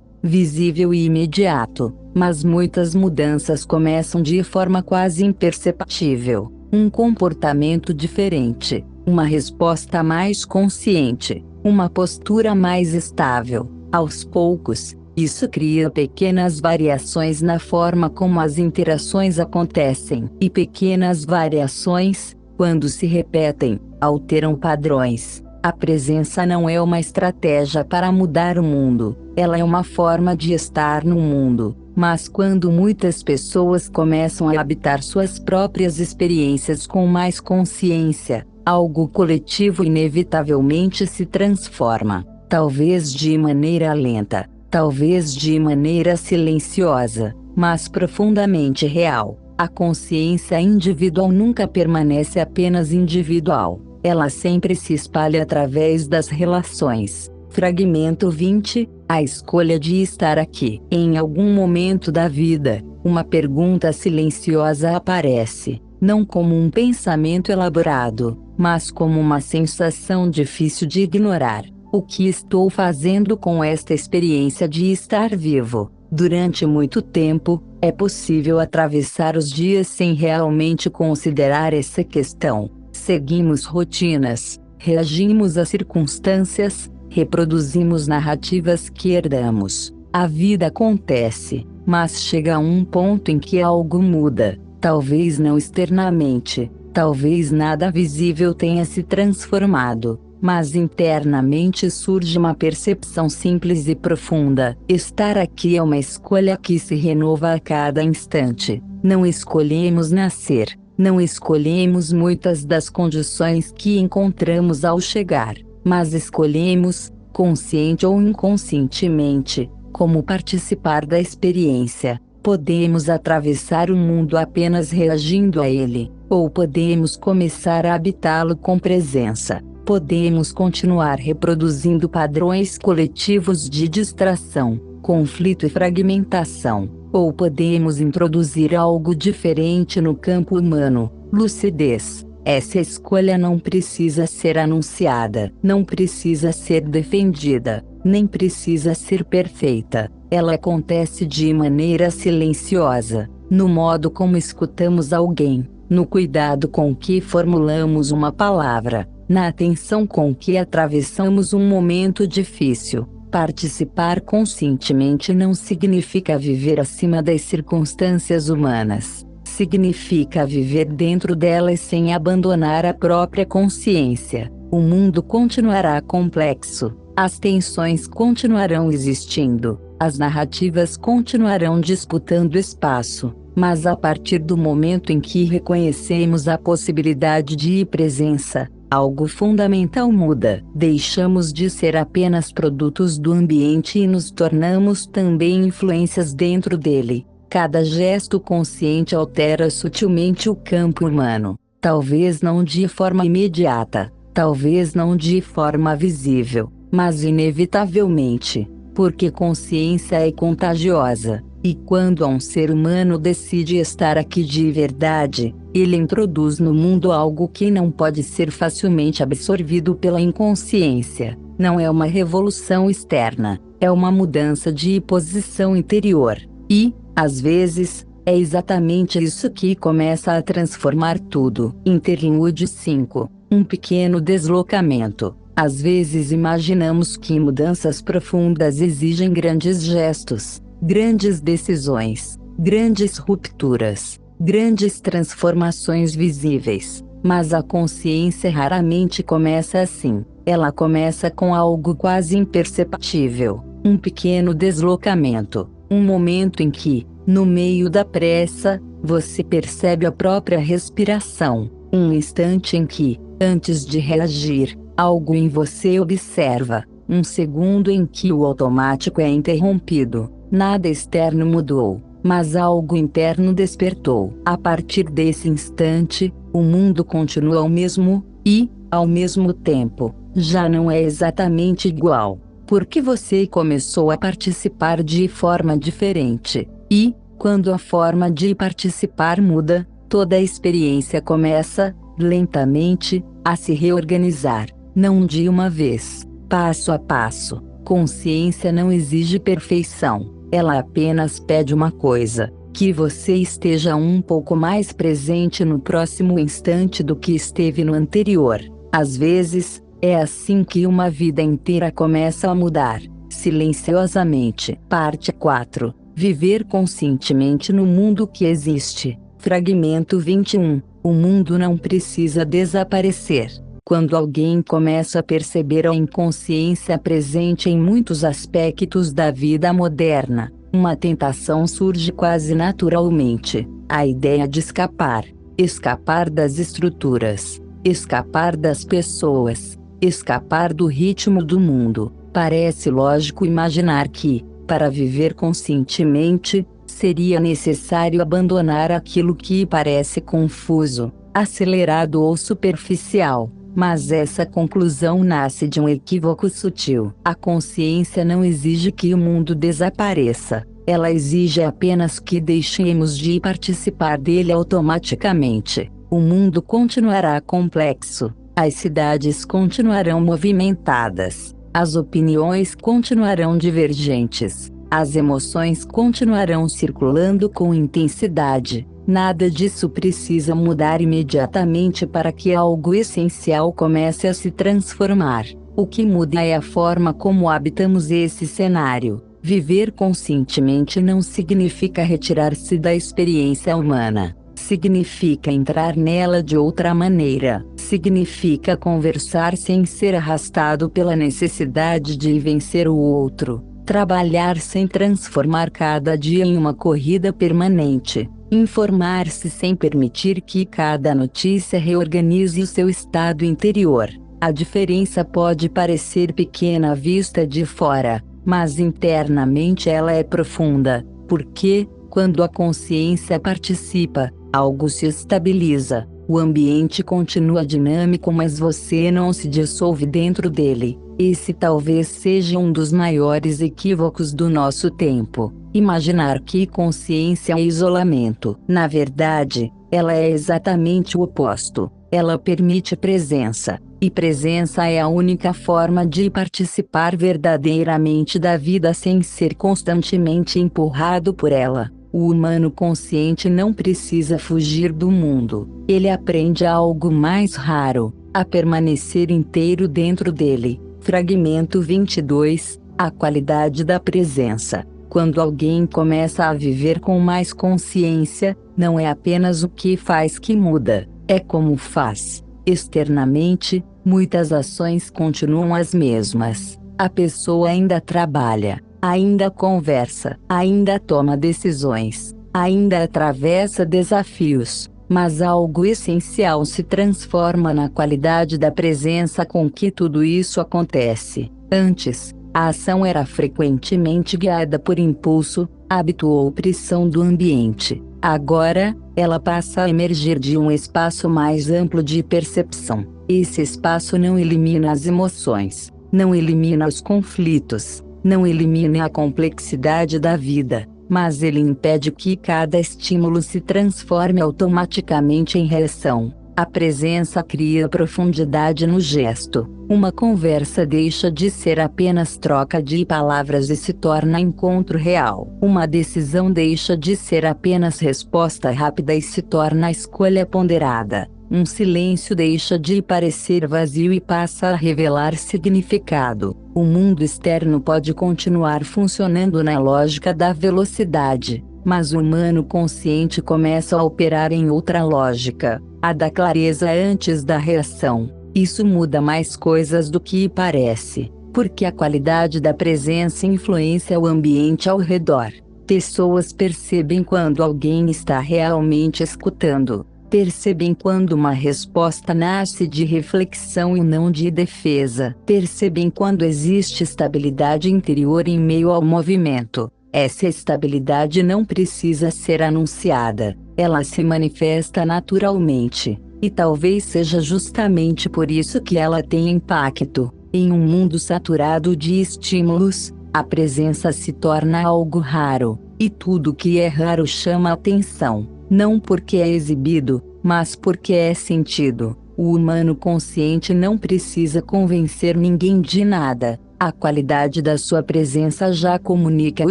visível e imediato, mas muitas mudanças começam de forma quase imperceptível. Um comportamento diferente, uma resposta mais consciente, uma postura mais estável. Aos poucos, isso cria pequenas variações na forma como as interações acontecem. E pequenas variações, quando se repetem, alteram padrões. A presença não é uma estratégia para mudar o mundo, ela é uma forma de estar no mundo. Mas quando muitas pessoas começam a habitar suas próprias experiências com mais consciência, algo coletivo inevitavelmente se transforma. Talvez de maneira lenta, talvez de maneira silenciosa, mas profundamente real. A consciência individual nunca permanece apenas individual. Ela sempre se espalha através das relações. Fragmento 20, a escolha de estar aqui. Em algum momento da vida, uma pergunta silenciosa aparece, não como um pensamento elaborado, mas como uma sensação difícil de ignorar. O que estou fazendo com esta experiência de estar vivo? Durante muito tempo, é possível atravessar os dias sem realmente considerar essa questão. Seguimos rotinas, reagimos a circunstâncias, reproduzimos narrativas que herdamos. A vida acontece, mas chega a um ponto em que algo muda, talvez não externamente, talvez nada visível tenha se transformado, mas internamente surge uma percepção simples e profunda. Estar aqui é uma escolha que se renova a cada instante. Não escolhemos nascer. Não escolhemos muitas das condições que encontramos ao chegar, mas escolhemos, consciente ou inconscientemente, como participar da experiência. Podemos atravessar o mundo apenas reagindo a ele, ou podemos começar a habitá-lo com presença. Podemos continuar reproduzindo padrões coletivos de distração, conflito e fragmentação, ou podemos introduzir algo diferente no campo humano, lucidez. Essa escolha não precisa ser anunciada, não precisa ser defendida, nem precisa ser perfeita. Ela acontece de maneira silenciosa, no modo como escutamos alguém, no cuidado com que formulamos uma palavra, na atenção com que atravessamos um momento difícil. Participar conscientemente não significa viver acima das circunstâncias humanas. Significa viver dentro delas sem abandonar a própria consciência. O mundo continuará complexo, as tensões continuarão existindo, as narrativas continuarão disputando espaço, mas a partir do momento em que reconhecemos a possibilidade de presença, algo fundamental muda. Deixamos de ser apenas produtos do ambiente e nos tornamos também influências dentro dele. Cada gesto consciente altera sutilmente o campo humano, talvez não de forma imediata, talvez não de forma visível, mas inevitavelmente, porque consciência é contagiosa, e quando um ser humano decide estar aqui de verdade, ele introduz no mundo algo que não pode ser facilmente absorvido pela inconsciência. Não é uma revolução externa, é uma mudança de posição interior, e, às vezes, é exatamente isso que começa a transformar tudo. Interlude 5. Um pequeno deslocamento. Às vezes imaginamos que mudanças profundas exigem grandes gestos, grandes decisões, grandes rupturas, grandes transformações visíveis. Mas a consciência raramente começa assim. Ela começa com algo quase imperceptível, um pequeno deslocamento. Um momento em que, no meio da pressa, você percebe a própria respiração. Um instante em que, antes de reagir, algo em você observa. Um segundo em que o automático é interrompido. Nada externo mudou, mas algo interno despertou. A partir desse instante, o mundo continua o mesmo, e, ao mesmo tempo, já não é exatamente igual. Porque você começou a participar de forma diferente. E, quando a forma de participar muda, toda a experiência começa, lentamente, a se reorganizar. Não de uma vez, passo a passo. Consciência não exige perfeição. Ela apenas pede uma coisa: que você esteja um pouco mais presente no próximo instante do que esteve no anterior. Às vezes, é assim que uma vida inteira começa a mudar, silenciosamente. Parte 4. Viver conscientemente no mundo que existe. Fragmento 21. O mundo não precisa desaparecer. Quando alguém começa a perceber a inconsciência presente em muitos aspectos da vida moderna, uma tentação surge quase naturalmente. A ideia de escapar. Escapar das estruturas. Escapar das pessoas. Escapar do ritmo do mundo. Parece lógico imaginar que, para viver conscientemente, seria necessário abandonar aquilo que parece confuso, acelerado ou superficial. Mas essa conclusão nasce de um equívoco sutil. A consciência não exige que o mundo desapareça. Ela exige apenas que deixemos de participar dele automaticamente. O mundo continuará complexo. As cidades continuarão movimentadas. As opiniões continuarão divergentes. As emoções continuarão circulando com intensidade. Nada disso precisa mudar imediatamente para que algo essencial comece a se transformar. O que muda é a forma como habitamos esse cenário. Viver conscientemente não significa retirar-se da experiência humana. Significa entrar nela de outra maneira. Significa conversar sem ser arrastado pela necessidade de vencer o outro. Trabalhar sem transformar cada dia em uma corrida permanente. Informar-se sem permitir que cada notícia reorganize o seu estado interior. A diferença pode parecer pequena à vista de fora, mas internamente ela é profunda, porque, quando a consciência participa, algo se estabiliza. O ambiente continua dinâmico, mas você não se dissolve dentro dele. Esse talvez seja um dos maiores equívocos do nosso tempo. Imaginar que consciência é isolamento. Na verdade, ela é exatamente o oposto. Ela permite presença. E presença é a única forma de participar verdadeiramente da vida sem ser constantemente empurrado por ela. O humano consciente não precisa fugir do mundo. Ele aprende algo mais raro: a permanecer inteiro dentro dele. Fragmento 22. A qualidade da presença. Quando alguém começa a viver com mais consciência, não é apenas o que faz que muda, é como faz. Externamente, muitas ações continuam as mesmas. A pessoa ainda trabalha, ainda conversa, ainda toma decisões, ainda atravessa desafios, mas algo essencial se transforma na qualidade da presença com que tudo isso acontece. Antes, a ação era frequentemente guiada por impulso, hábito ou pressão do ambiente. Agora, ela passa a emergir de um espaço mais amplo de percepção. Esse espaço não elimina as emoções, não elimina os conflitos, não elimina a complexidade da vida, mas ele impede que cada estímulo se transforme automaticamente em reação. A presença cria profundidade no gesto. Uma conversa deixa de ser apenas troca de palavras e se torna encontro real. Uma decisão deixa de ser apenas resposta rápida e se torna escolha ponderada. Um silêncio deixa de parecer vazio e passa a revelar significado. O mundo externo pode continuar funcionando na lógica da velocidade, mas o humano consciente começa a operar em outra lógica, a da clareza antes da reação. Isso muda mais coisas do que parece, porque a qualidade da presença influencia o ambiente ao redor. Pessoas percebem quando alguém está realmente escutando. Percebem quando uma resposta nasce de reflexão e não de defesa. Percebem quando existe estabilidade interior em meio ao movimento. Essa estabilidade não precisa ser anunciada, ela se manifesta naturalmente, e talvez seja justamente por isso que ela tem impacto. Em um mundo saturado de estímulos, a presença se torna algo raro, e tudo que é raro chama atenção. Não porque é exibido, mas porque é sentido. O humano consciente não precisa convencer ninguém de nada. A qualidade da sua presença já comunica o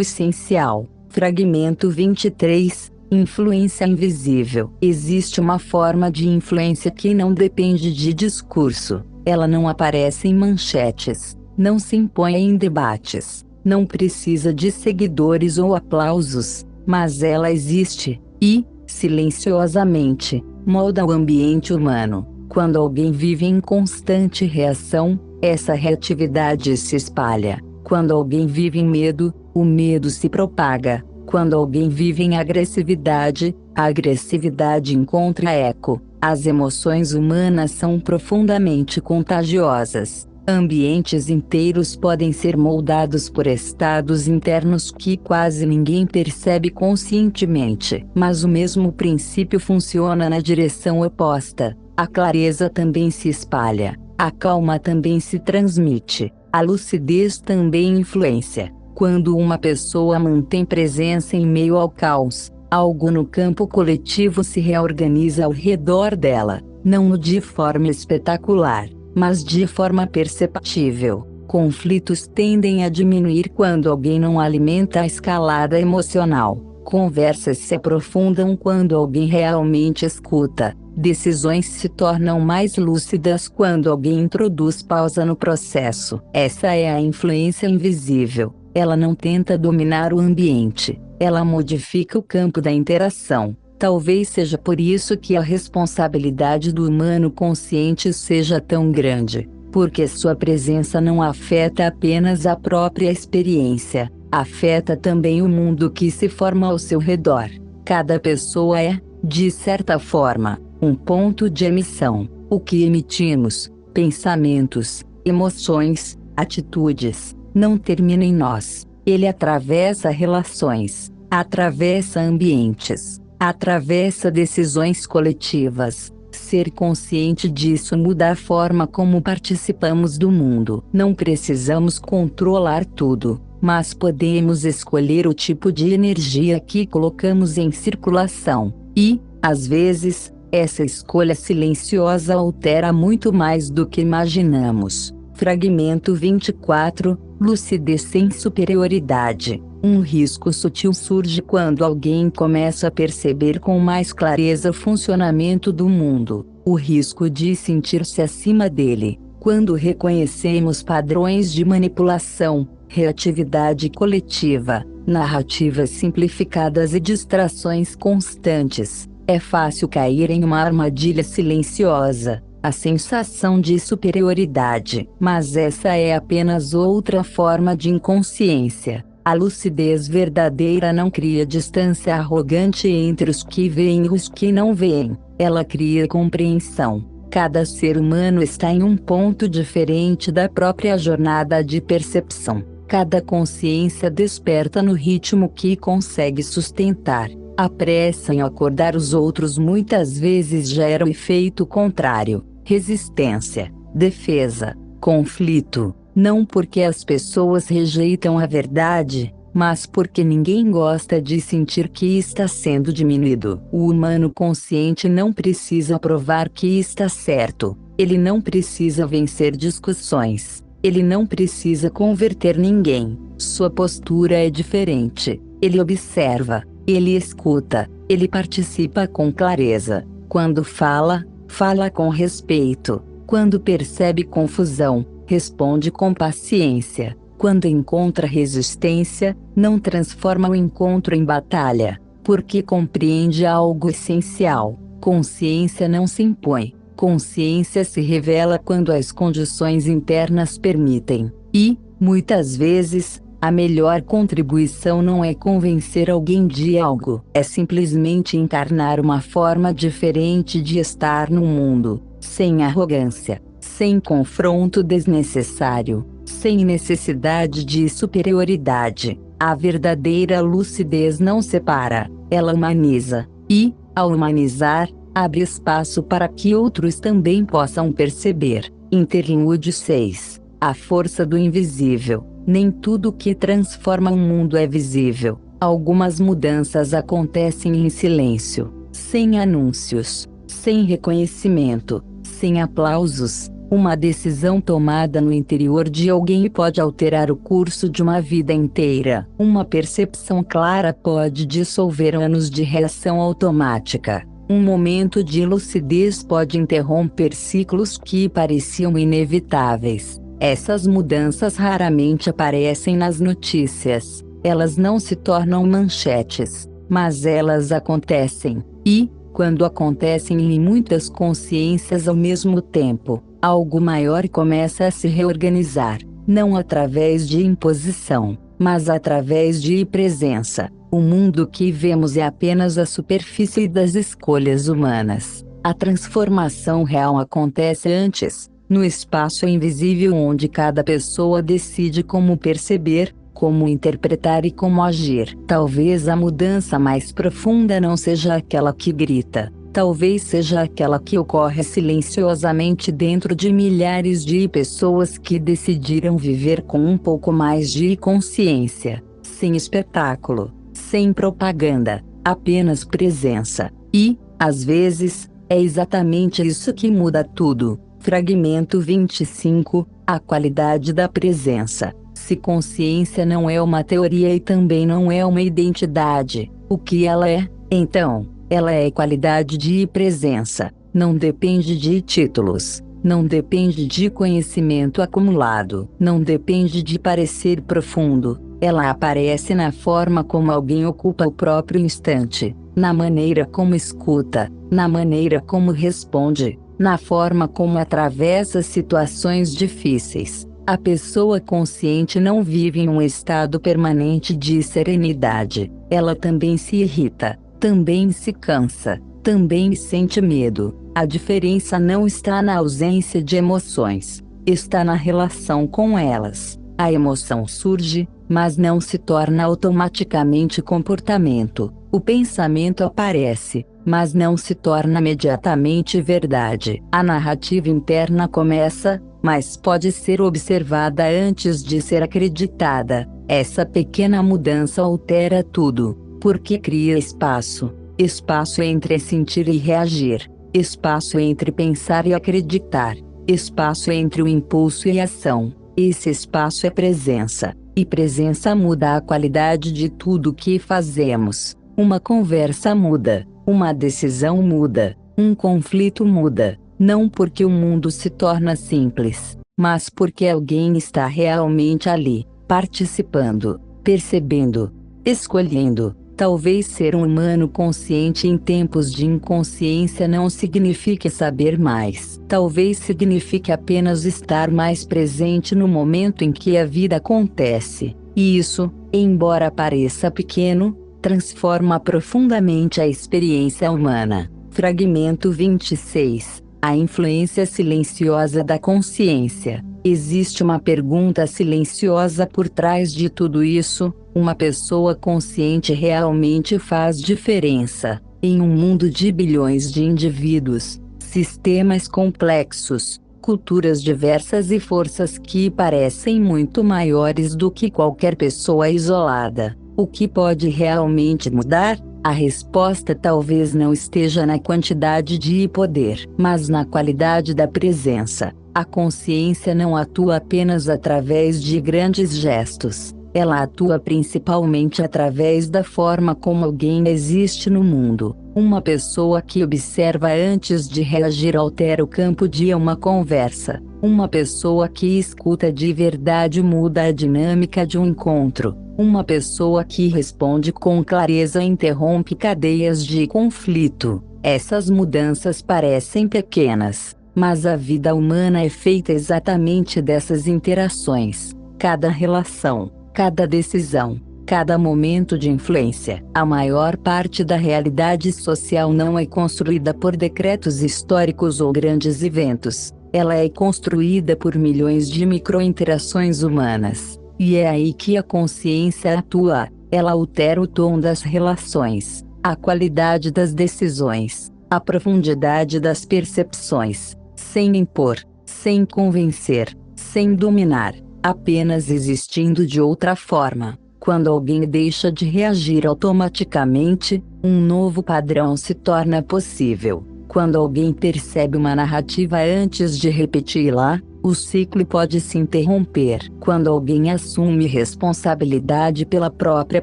essencial. Fragmento 23. Influência invisível. Existe uma forma de influência que não depende de discurso. Ela não aparece em manchetes, não se impõe em debates, não precisa de seguidores ou aplausos, mas ela existe, e, silenciosamente, molda o ambiente humano. Quando alguém vive em constante reação, essa reatividade se espalha. Quando alguém vive em medo, o medo se propaga. Quando alguém vive em agressividade, a agressividade encontra eco. As emoções humanas são profundamente contagiosas. Ambientes inteiros podem ser moldados por estados internos que quase ninguém percebe conscientemente. Mas o mesmo princípio funciona na direção oposta. A clareza também se espalha, a calma também se transmite, a lucidez também influencia. Quando uma pessoa mantém presença em meio ao caos, algo no campo coletivo se reorganiza ao redor dela, não de forma espetacular, mas de forma perceptível. Conflitos tendem a diminuir quando alguém não alimenta a escalada emocional. Conversas se aprofundam quando alguém realmente escuta. Decisões se tornam mais lúcidas quando alguém introduz pausa no processo. Essa é a influência invisível. Ela não tenta dominar o ambiente, ela modifica o campo da interação. Talvez seja por isso que a responsabilidade do humano consciente seja tão grande, porque sua presença não afeta apenas a própria experiência, afeta também o mundo que se forma ao seu redor. Cada pessoa é, de certa forma, um ponto de emissão. O que emitimos, pensamentos, emoções, atitudes, não termina em nós. Ele atravessa relações, atravessa ambientes, atravessa decisões coletivas. Ser consciente disso muda a forma como participamos do mundo. Não precisamos controlar tudo, mas podemos escolher o tipo de energia que colocamos em circulação. E, às vezes, essa escolha silenciosa altera muito mais do que imaginamos. Fragmento 24, lucidez sem superioridade. Um risco sutil surge quando alguém começa a perceber com mais clareza o funcionamento do mundo, o risco de sentir-se acima dele. Quando reconhecemos padrões de manipulação, reatividade coletiva, narrativas simplificadas e distrações constantes, é fácil cair em uma armadilha silenciosa, a sensação de superioridade. Mas essa é apenas outra forma de inconsciência. A lucidez verdadeira não cria distância arrogante entre os que veem e os que não veem. Ela cria compreensão. Cada ser humano está em um ponto diferente da própria jornada de percepção. Cada consciência desperta no ritmo que consegue sustentar. A pressa em acordar os outros muitas vezes gera o efeito contrário: resistência, defesa, conflito. Não porque as pessoas rejeitam a verdade, mas porque ninguém gosta de sentir que está sendo diminuído. O humano consciente não precisa provar que está certo. Ele não precisa vencer discussões. Ele não precisa converter ninguém. Sua postura é diferente. Ele observa, ele escuta, ele participa com clareza. Quando fala, fala com respeito. Quando percebe confusão, responde com paciência. Quando encontra resistência, não transforma o encontro em batalha, porque compreende algo essencial. Consciência não se impõe. Consciência se revela quando as condições internas permitem. E, muitas vezes, a melhor contribuição não é convencer alguém de algo. É simplesmente encarnar uma forma diferente de estar no mundo, sem arrogância, sem confronto desnecessário, sem necessidade de superioridade. A verdadeira lucidez não separa, ela humaniza. E, ao humanizar, abre espaço para que outros também possam perceber. Interlude 6. A força do invisível. Nem tudo que transforma um mundo é visível. Algumas mudanças acontecem em silêncio, sem anúncios, sem reconhecimento, sem aplausos. Uma decisão tomada no interior de alguém pode alterar o curso de uma vida inteira. Uma percepção clara pode dissolver anos de reação automática. Um momento de lucidez pode interromper ciclos que pareciam inevitáveis. Essas mudanças raramente aparecem nas notícias. Elas não se tornam manchetes, mas elas acontecem. E, quando acontecem em muitas consciências ao mesmo tempo, algo maior começa a se reorganizar, não através de imposição, mas através de presença. O mundo que vemos é apenas a superfície das escolhas humanas. A transformação real acontece antes, no espaço invisível onde cada pessoa decide como perceber, como interpretar e como agir. Talvez a mudança mais profunda não seja aquela que grita. Talvez seja aquela que ocorre silenciosamente dentro de milhares de pessoas que decidiram viver com um pouco mais de consciência, sem espetáculo, sem propaganda, apenas presença. E, às vezes, é exatamente isso que muda tudo. Fragmento 25, a qualidade da presença. Se consciência não é uma teoria e também não é uma identidade, o que ela é, então? Ela é qualidade de presença. Não depende de títulos. Não depende de conhecimento acumulado. Não depende de parecer profundo. Ela aparece na forma como alguém ocupa o próprio instante, na maneira como escuta, na maneira como responde, na forma como atravessa situações difíceis. A pessoa consciente não vive em um estado permanente de serenidade. Ela também se irrita, também se cansa, também sente medo. A diferença não está na ausência de emoções, está na relação com elas. A emoção surge, mas não se torna automaticamente comportamento. O pensamento aparece, mas não se torna imediatamente verdade. A narrativa interna começa, mas pode ser observada antes de ser acreditada. Essa pequena mudança altera tudo, porque cria espaço. Espaço entre sentir e reagir. Espaço entre pensar e acreditar. Espaço entre o impulso e a ação. Esse espaço é presença. E presença muda a qualidade de tudo que fazemos. Uma conversa muda. Uma decisão muda. Um conflito muda. Não porque o mundo se torna simples, mas porque alguém está realmente ali, participando, percebendo, escolhendo. Talvez ser um humano consciente em tempos de inconsciência não signifique saber mais. Talvez signifique apenas estar mais presente no momento em que a vida acontece. E isso, embora pareça pequeno, transforma profundamente a experiência humana. Fragmento 26. A influência silenciosa da consciência. Existe uma pergunta silenciosa por trás de tudo isso: uma pessoa consciente realmente faz diferença? Em um mundo de bilhões de indivíduos, sistemas complexos, culturas diversas e forças que parecem muito maiores do que qualquer pessoa isolada, o que pode realmente mudar? A resposta talvez não esteja na quantidade de poder, mas na qualidade da presença. A consciência não atua apenas através de grandes gestos. Ela atua principalmente através da forma como alguém existe no mundo. Uma pessoa que observa antes de reagir altera o campo de uma conversa. Uma pessoa que escuta de verdade muda a dinâmica de um encontro. Uma pessoa que responde com clareza interrompe cadeias de conflito. Essas mudanças parecem pequenas, mas a vida humana é feita exatamente dessas interações. Cada relação, cada decisão, cada momento de influência. A maior parte da realidade social não é construída por decretos históricos ou grandes eventos. Ela é construída por milhões de microinterações humanas. E é aí que a consciência atua. Ela altera o tom das relações, a qualidade das decisões, a profundidade das percepções, sem impor, sem convencer, sem dominar, apenas existindo de outra forma. Quando alguém deixa de reagir automaticamente, um novo padrão se torna possível. Quando alguém percebe uma narrativa antes de repeti-la, o ciclo pode se interromper. Quando alguém assume responsabilidade pela própria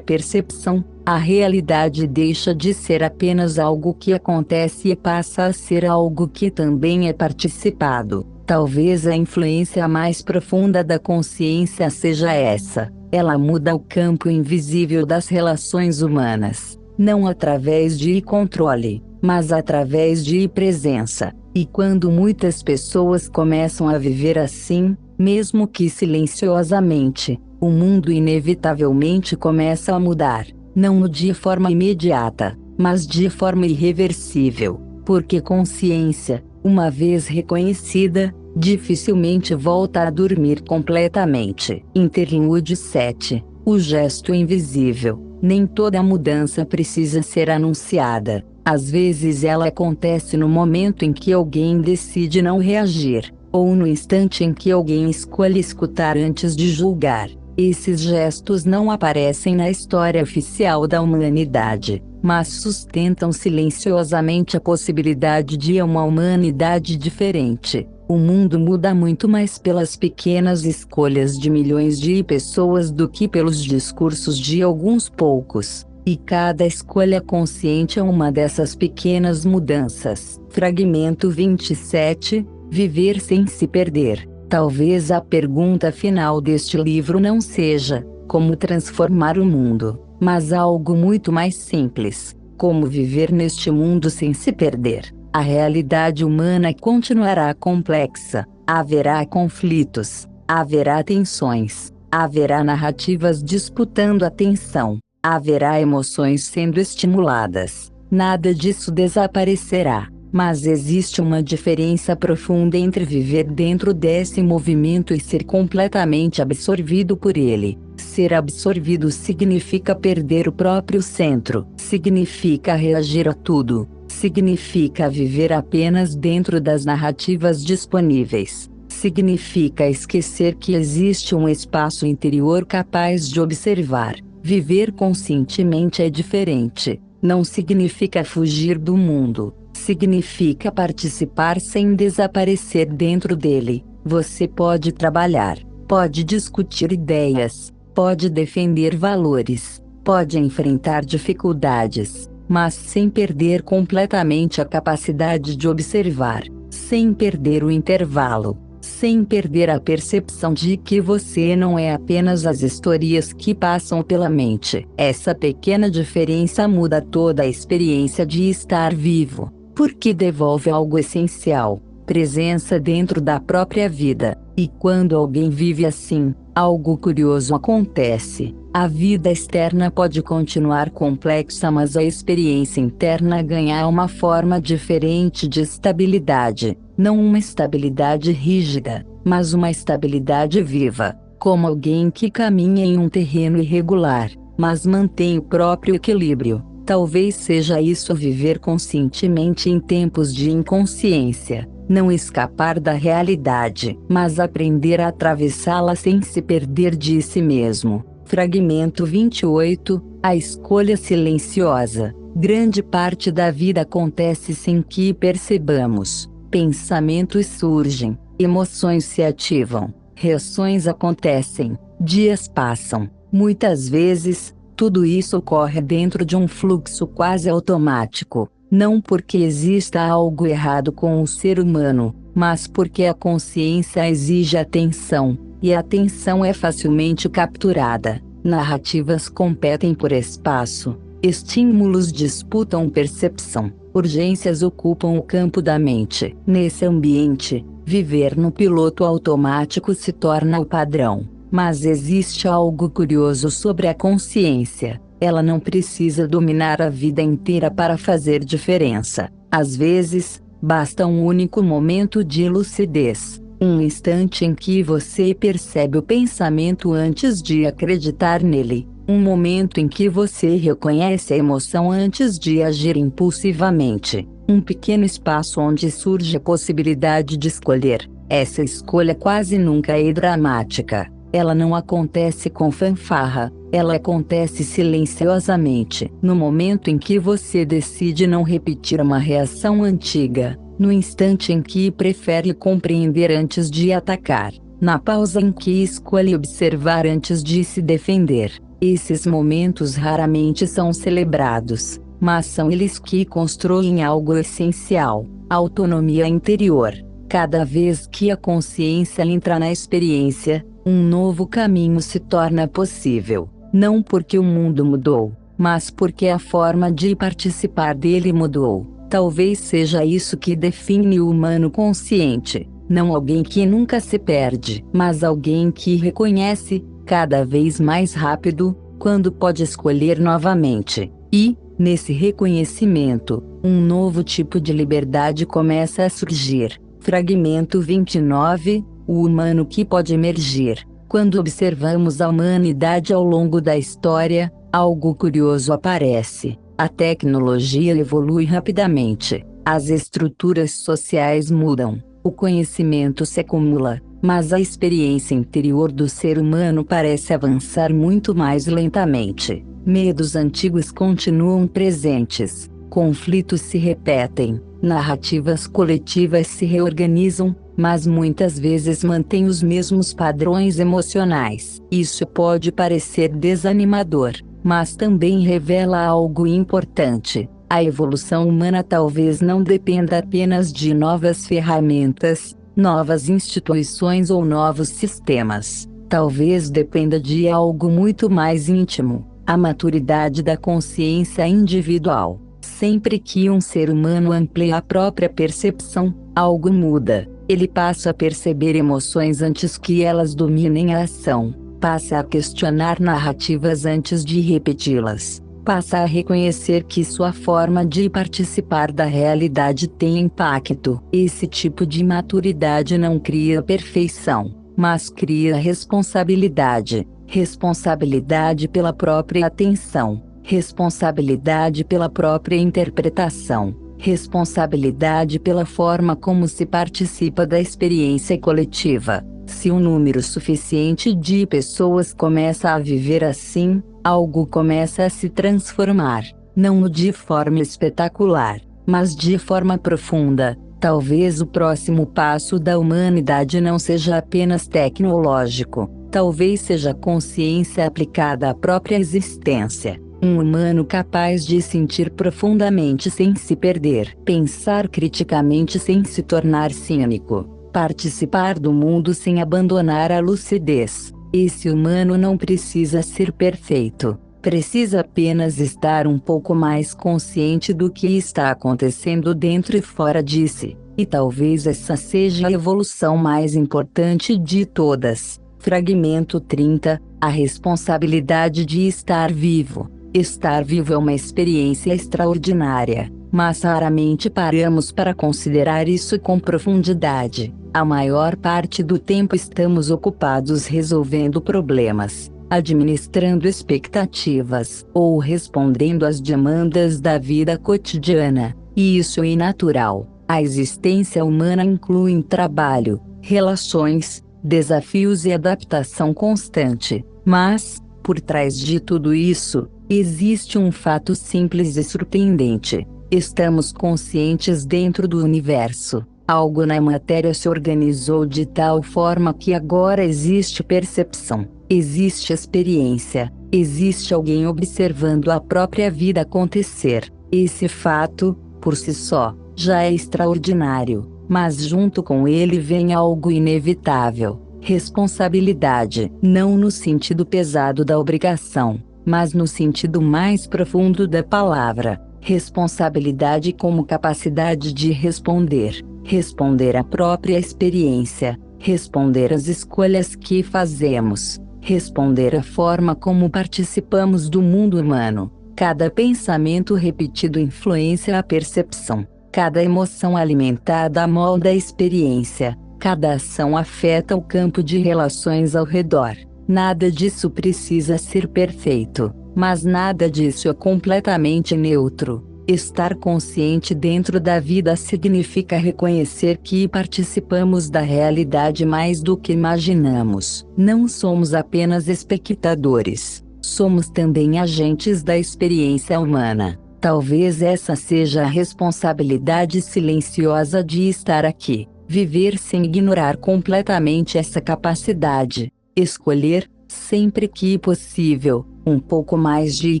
percepção, a realidade deixa de ser apenas algo que acontece e passa a ser algo que também é participado. Talvez a influência mais profunda da consciência seja essa. Ela muda o campo invisível das relações humanas, não através de controle, mas através de presença. E quando muitas pessoas começam a viver assim, mesmo que silenciosamente, o mundo inevitavelmente começa a mudar, não de forma imediata, mas de forma irreversível, porque consciência, uma vez reconhecida, dificilmente volta a dormir completamente. Interlude 7. O gesto invisível. Nem toda mudança precisa ser anunciada. Às vezes ela acontece no momento em que alguém decide não reagir, ou no instante em que alguém escolhe escutar antes de julgar. Esses gestos não aparecem na história oficial da humanidade, mas sustentam silenciosamente a possibilidade de uma humanidade diferente. O mundo muda muito mais pelas pequenas escolhas de milhões de pessoas do que pelos discursos de alguns poucos. E cada escolha consciente é uma dessas pequenas mudanças. Fragmento 27. Viver sem se perder. Talvez a pergunta final deste livro não seja como transformar o mundo, mas algo muito mais simples: como viver neste mundo sem se perder. A realidade humana continuará complexa, haverá conflitos, haverá tensões, haverá narrativas disputando atenção, haverá emoções sendo estimuladas. Nada disso desaparecerá, mas existe uma diferença profunda entre viver dentro desse movimento e ser completamente absorvido por ele. Ser absorvido significa perder o próprio centro, significa reagir a tudo, Significa viver apenas dentro das narrativas disponíveis. Significa esquecer que existe um espaço interior capaz de observar. Viver conscientemente é diferente. Não significa fugir do mundo. Significa participar sem desaparecer dentro dele. Você pode trabalhar, pode discutir ideias, pode defender valores, pode enfrentar dificuldades, mas sem perder completamente a capacidade de observar, sem perder o intervalo, sem perder a percepção de que você não é apenas as histórias que passam pela mente. Essa pequena diferença muda toda a experiência de estar vivo, porque devolve algo essencial, presença dentro da própria vida. E quando alguém vive assim, algo curioso acontece. A vida externa pode continuar complexa, mas a experiência interna ganha uma forma diferente de estabilidade. Não uma estabilidade rígida, mas uma estabilidade viva, como alguém que caminha em um terreno irregular, mas mantém o próprio equilíbrio. Talvez seja isso viver conscientemente em tempos de inconsciência. Não escapar da realidade, mas aprender a atravessá-la sem se perder de si mesmo. Fragmento 28, a escolha silenciosa. Grande parte da vida acontece sem que percebamos. Pensamentos surgem, emoções se ativam, reações acontecem, dias passam. Muitas vezes, tudo isso ocorre dentro de um fluxo quase automático. Não porque exista algo errado com o ser humano, mas porque a consciência exige atenção, e a atenção é facilmente capturada. Narrativas competem por espaço, estímulos disputam percepção, urgências ocupam o campo da mente. Nesse ambiente, viver no piloto automático se torna o padrão. Mas existe algo curioso sobre a consciência. Ela não precisa dominar a vida inteira para fazer diferença. Às vezes, basta um único momento de lucidez. Um instante em que você percebe o pensamento antes de acreditar nele. Um momento em que você reconhece a emoção antes de agir impulsivamente. Um pequeno espaço onde surge a possibilidade de escolher. Essa escolha quase nunca é dramática. Ela não acontece com fanfarra, ela acontece silenciosamente. No momento em que você decide não repetir uma reação antiga, no instante em que prefere compreender antes de atacar, na pausa em que escolhe observar antes de se defender. Esses momentos raramente são celebrados, mas são eles que constroem algo essencial, autonomia interior. Cada vez que a consciência entra na experiência, um novo caminho se torna possível. Não porque o mundo mudou, mas porque a forma de participar dele mudou. Talvez seja isso que define o humano consciente. Não alguém que nunca se perde, mas alguém que reconhece, cada vez mais rápido, quando pode escolher novamente. E, nesse reconhecimento, um novo tipo de liberdade começa a surgir. Fragmento 29, o humano que pode emergir. Quando observamos a humanidade ao longo da história, algo curioso aparece. A tecnologia evolui rapidamente. As estruturas sociais mudam. O conhecimento se acumula, mas a experiência interior do ser humano parece avançar muito mais lentamente. Medos antigos continuam presentes. Conflitos se repetem. Narrativas coletivas se reorganizam, mas muitas vezes mantêm os mesmos padrões emocionais. Isso pode parecer desanimador, mas também revela algo importante. A evolução humana talvez não dependa apenas de novas ferramentas, novas instituições ou novos sistemas. Talvez dependa de algo muito mais íntimo, a maturidade da consciência individual. Sempre que um ser humano amplia a própria percepção, algo muda. Ele passa a perceber emoções antes que elas dominem a ação. Passa a questionar narrativas antes de repeti-las. Passa a reconhecer que sua forma de participar da realidade tem impacto. Esse tipo de maturidade não cria perfeição, mas cria responsabilidade. Responsabilidade pela própria atenção. Responsabilidade pela própria interpretação, Responsabilidade pela forma como se participa da experiência coletiva. Se um número suficiente de pessoas começa a viver assim, algo começa a se transformar, não de forma espetacular, mas de forma profunda. Talvez o próximo passo da humanidade não seja apenas tecnológico, talvez seja consciência aplicada à própria existência. Um humano capaz de sentir profundamente sem se perder, pensar criticamente sem se tornar cínico, participar do mundo sem abandonar a lucidez. Esse humano não precisa ser perfeito, precisa apenas estar um pouco mais consciente do que está acontecendo dentro e fora de si. E talvez essa seja a evolução mais importante de todas. Fragmento 30. A responsabilidade de estar vivo. Estar vivo é uma experiência extraordinária, mas raramente paramos para considerar isso com profundidade. A maior parte do tempo estamos ocupados resolvendo problemas, administrando expectativas, ou respondendo às demandas da vida cotidiana, e isso é natural. A existência humana inclui trabalho, relações, desafios e adaptação constante, mas, por trás de tudo isso, existe um fato simples e surpreendente. Estamos conscientes dentro do universo. Algo na matéria se organizou de tal forma que agora existe percepção, existe experiência, existe alguém observando a própria vida acontecer. Esse fato, por si só, já é extraordinário, mas junto com ele vem algo inevitável: responsabilidade. Não no sentido pesado da obrigação, mas no sentido mais profundo da palavra. Responsabilidade como capacidade de responder à própria experiência, responder às escolhas que fazemos, responder à forma como participamos do mundo humano. Cada pensamento repetido influencia a percepção, cada emoção alimentada molda a experiência, cada ação afeta o campo de relações ao redor. Nada disso precisa ser perfeito, mas nada disso é completamente neutro. Estar consciente dentro da vida significa reconhecer que participamos da realidade mais do que imaginamos. Não somos apenas espectadores, somos também agentes da experiência humana. Talvez essa seja a responsabilidade silenciosa de estar aqui. Viver sem ignorar completamente essa capacidade. Escolher, sempre que possível, um pouco mais de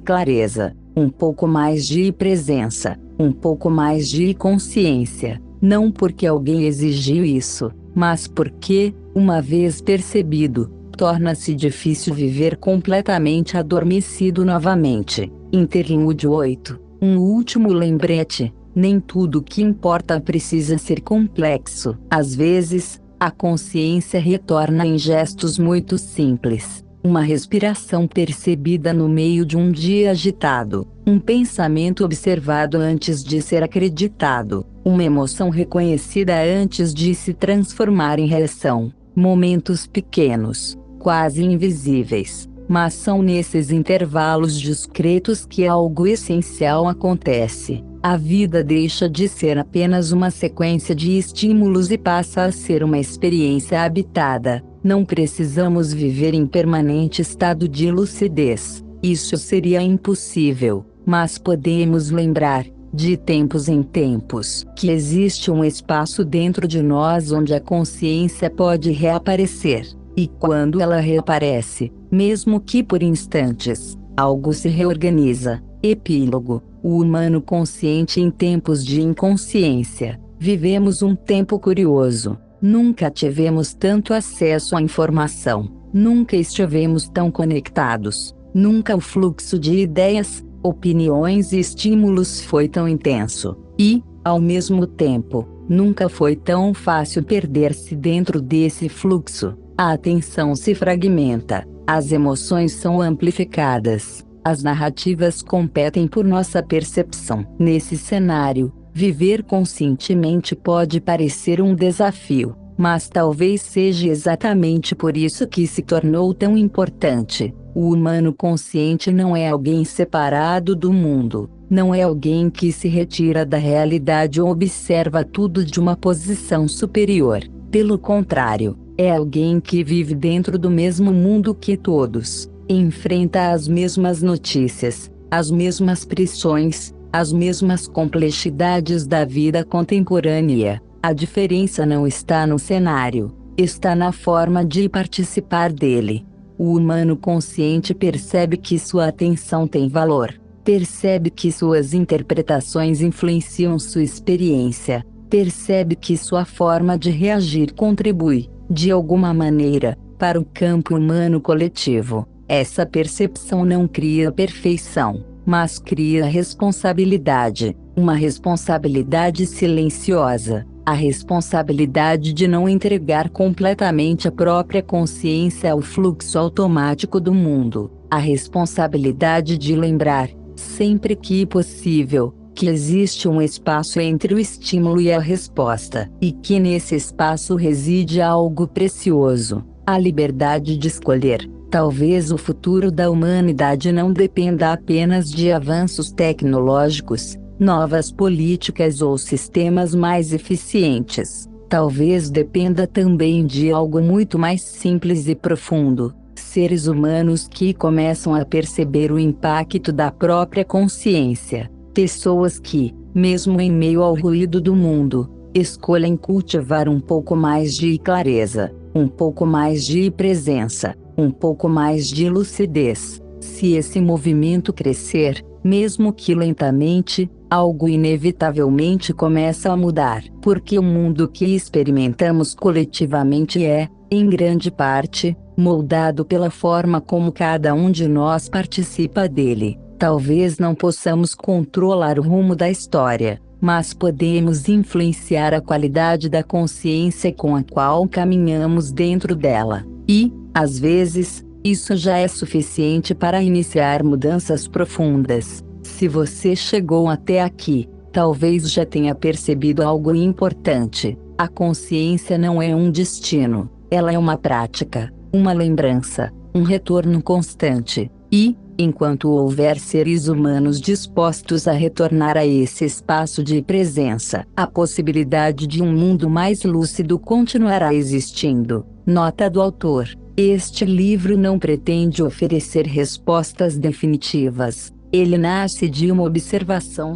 clareza, um pouco mais de presença, um pouco mais de consciência. Não porque alguém exigiu isso, mas porque, uma vez percebido, torna-se difícil viver completamente adormecido novamente. Interlúdio 8. Um último lembrete: nem tudo que importa precisa ser complexo. Às vezes, a consciência retorna em gestos muito simples. Uma respiração percebida no meio de um dia agitado, um pensamento observado antes de ser acreditado, uma emoção reconhecida antes de se transformar em reação. Momentos pequenos, quase invisíveis, mas são nesses intervalos discretos que algo essencial acontece. A vida deixa de ser apenas uma sequência de estímulos e passa a ser uma experiência habitada. Não precisamos viver em permanente estado de lucidez. Isso seria impossível, mas podemos lembrar, de tempos em tempos, que existe um espaço dentro de nós onde a consciência pode reaparecer. E quando ela reaparece, mesmo que por instantes, algo se reorganiza. Epílogo: o humano consciente em tempos de inconsciência. Vivemos um tempo curioso. Nunca tivemos tanto acesso à informação. Nunca estivemos tão conectados. Nunca o fluxo de ideias, opiniões e estímulos foi tão intenso. E, ao mesmo tempo, nunca foi tão fácil perder-se dentro desse fluxo. A atenção se fragmenta. As emoções são amplificadas. As narrativas competem por nossa percepção. Nesse cenário, viver conscientemente pode parecer um desafio, mas talvez seja exatamente por isso que se tornou tão importante. O humano consciente não é alguém separado do mundo, não é alguém que se retira da realidade ou observa tudo de uma posição superior. Pelo contrário, é alguém que vive dentro do mesmo mundo que todos, enfrenta as mesmas notícias, as mesmas pressões, as mesmas complexidades da vida contemporânea. A diferença não está no cenário, está na forma de participar dele. O humano consciente percebe que sua atenção tem valor, percebe que suas interpretações influenciam sua experiência, percebe que sua forma de reagir contribui, de alguma maneira, para o campo humano coletivo. Essa percepção não cria perfeição, mas cria responsabilidade, uma responsabilidade silenciosa, a responsabilidade de não entregar completamente a própria consciência ao fluxo automático do mundo, a responsabilidade de lembrar, sempre que possível, que existe um espaço entre o estímulo e a resposta, e que nesse espaço reside algo precioso, a liberdade de escolher. Talvez o futuro da humanidade não dependa apenas de avanços tecnológicos, novas políticas ou sistemas mais eficientes. Talvez dependa também de algo muito mais simples e profundo: seres humanos que começam a perceber o impacto da própria consciência. Pessoas que, mesmo em meio ao ruído do mundo, escolhem cultivar um pouco mais de clareza, um pouco mais de presença, um pouco mais de lucidez. Se esse movimento crescer, mesmo que lentamente, algo inevitavelmente começa a mudar, porque o mundo que experimentamos coletivamente é, em grande parte, moldado pela forma como cada um de nós participa dele. Talvez não possamos controlar o rumo da história, mas podemos influenciar a qualidade da consciência com a qual caminhamos dentro dela. E, às vezes, isso já é suficiente para iniciar mudanças profundas. Se você chegou até aqui, talvez já tenha percebido algo importante. A consciência não é um destino, ela é uma prática, uma lembrança, um retorno constante. E, enquanto houver seres humanos dispostos a retornar a esse espaço de presença, a possibilidade de um mundo mais lúcido continuará existindo. Nota do autor: este livro não pretende oferecer respostas definitivas. Ele nasce de uma observação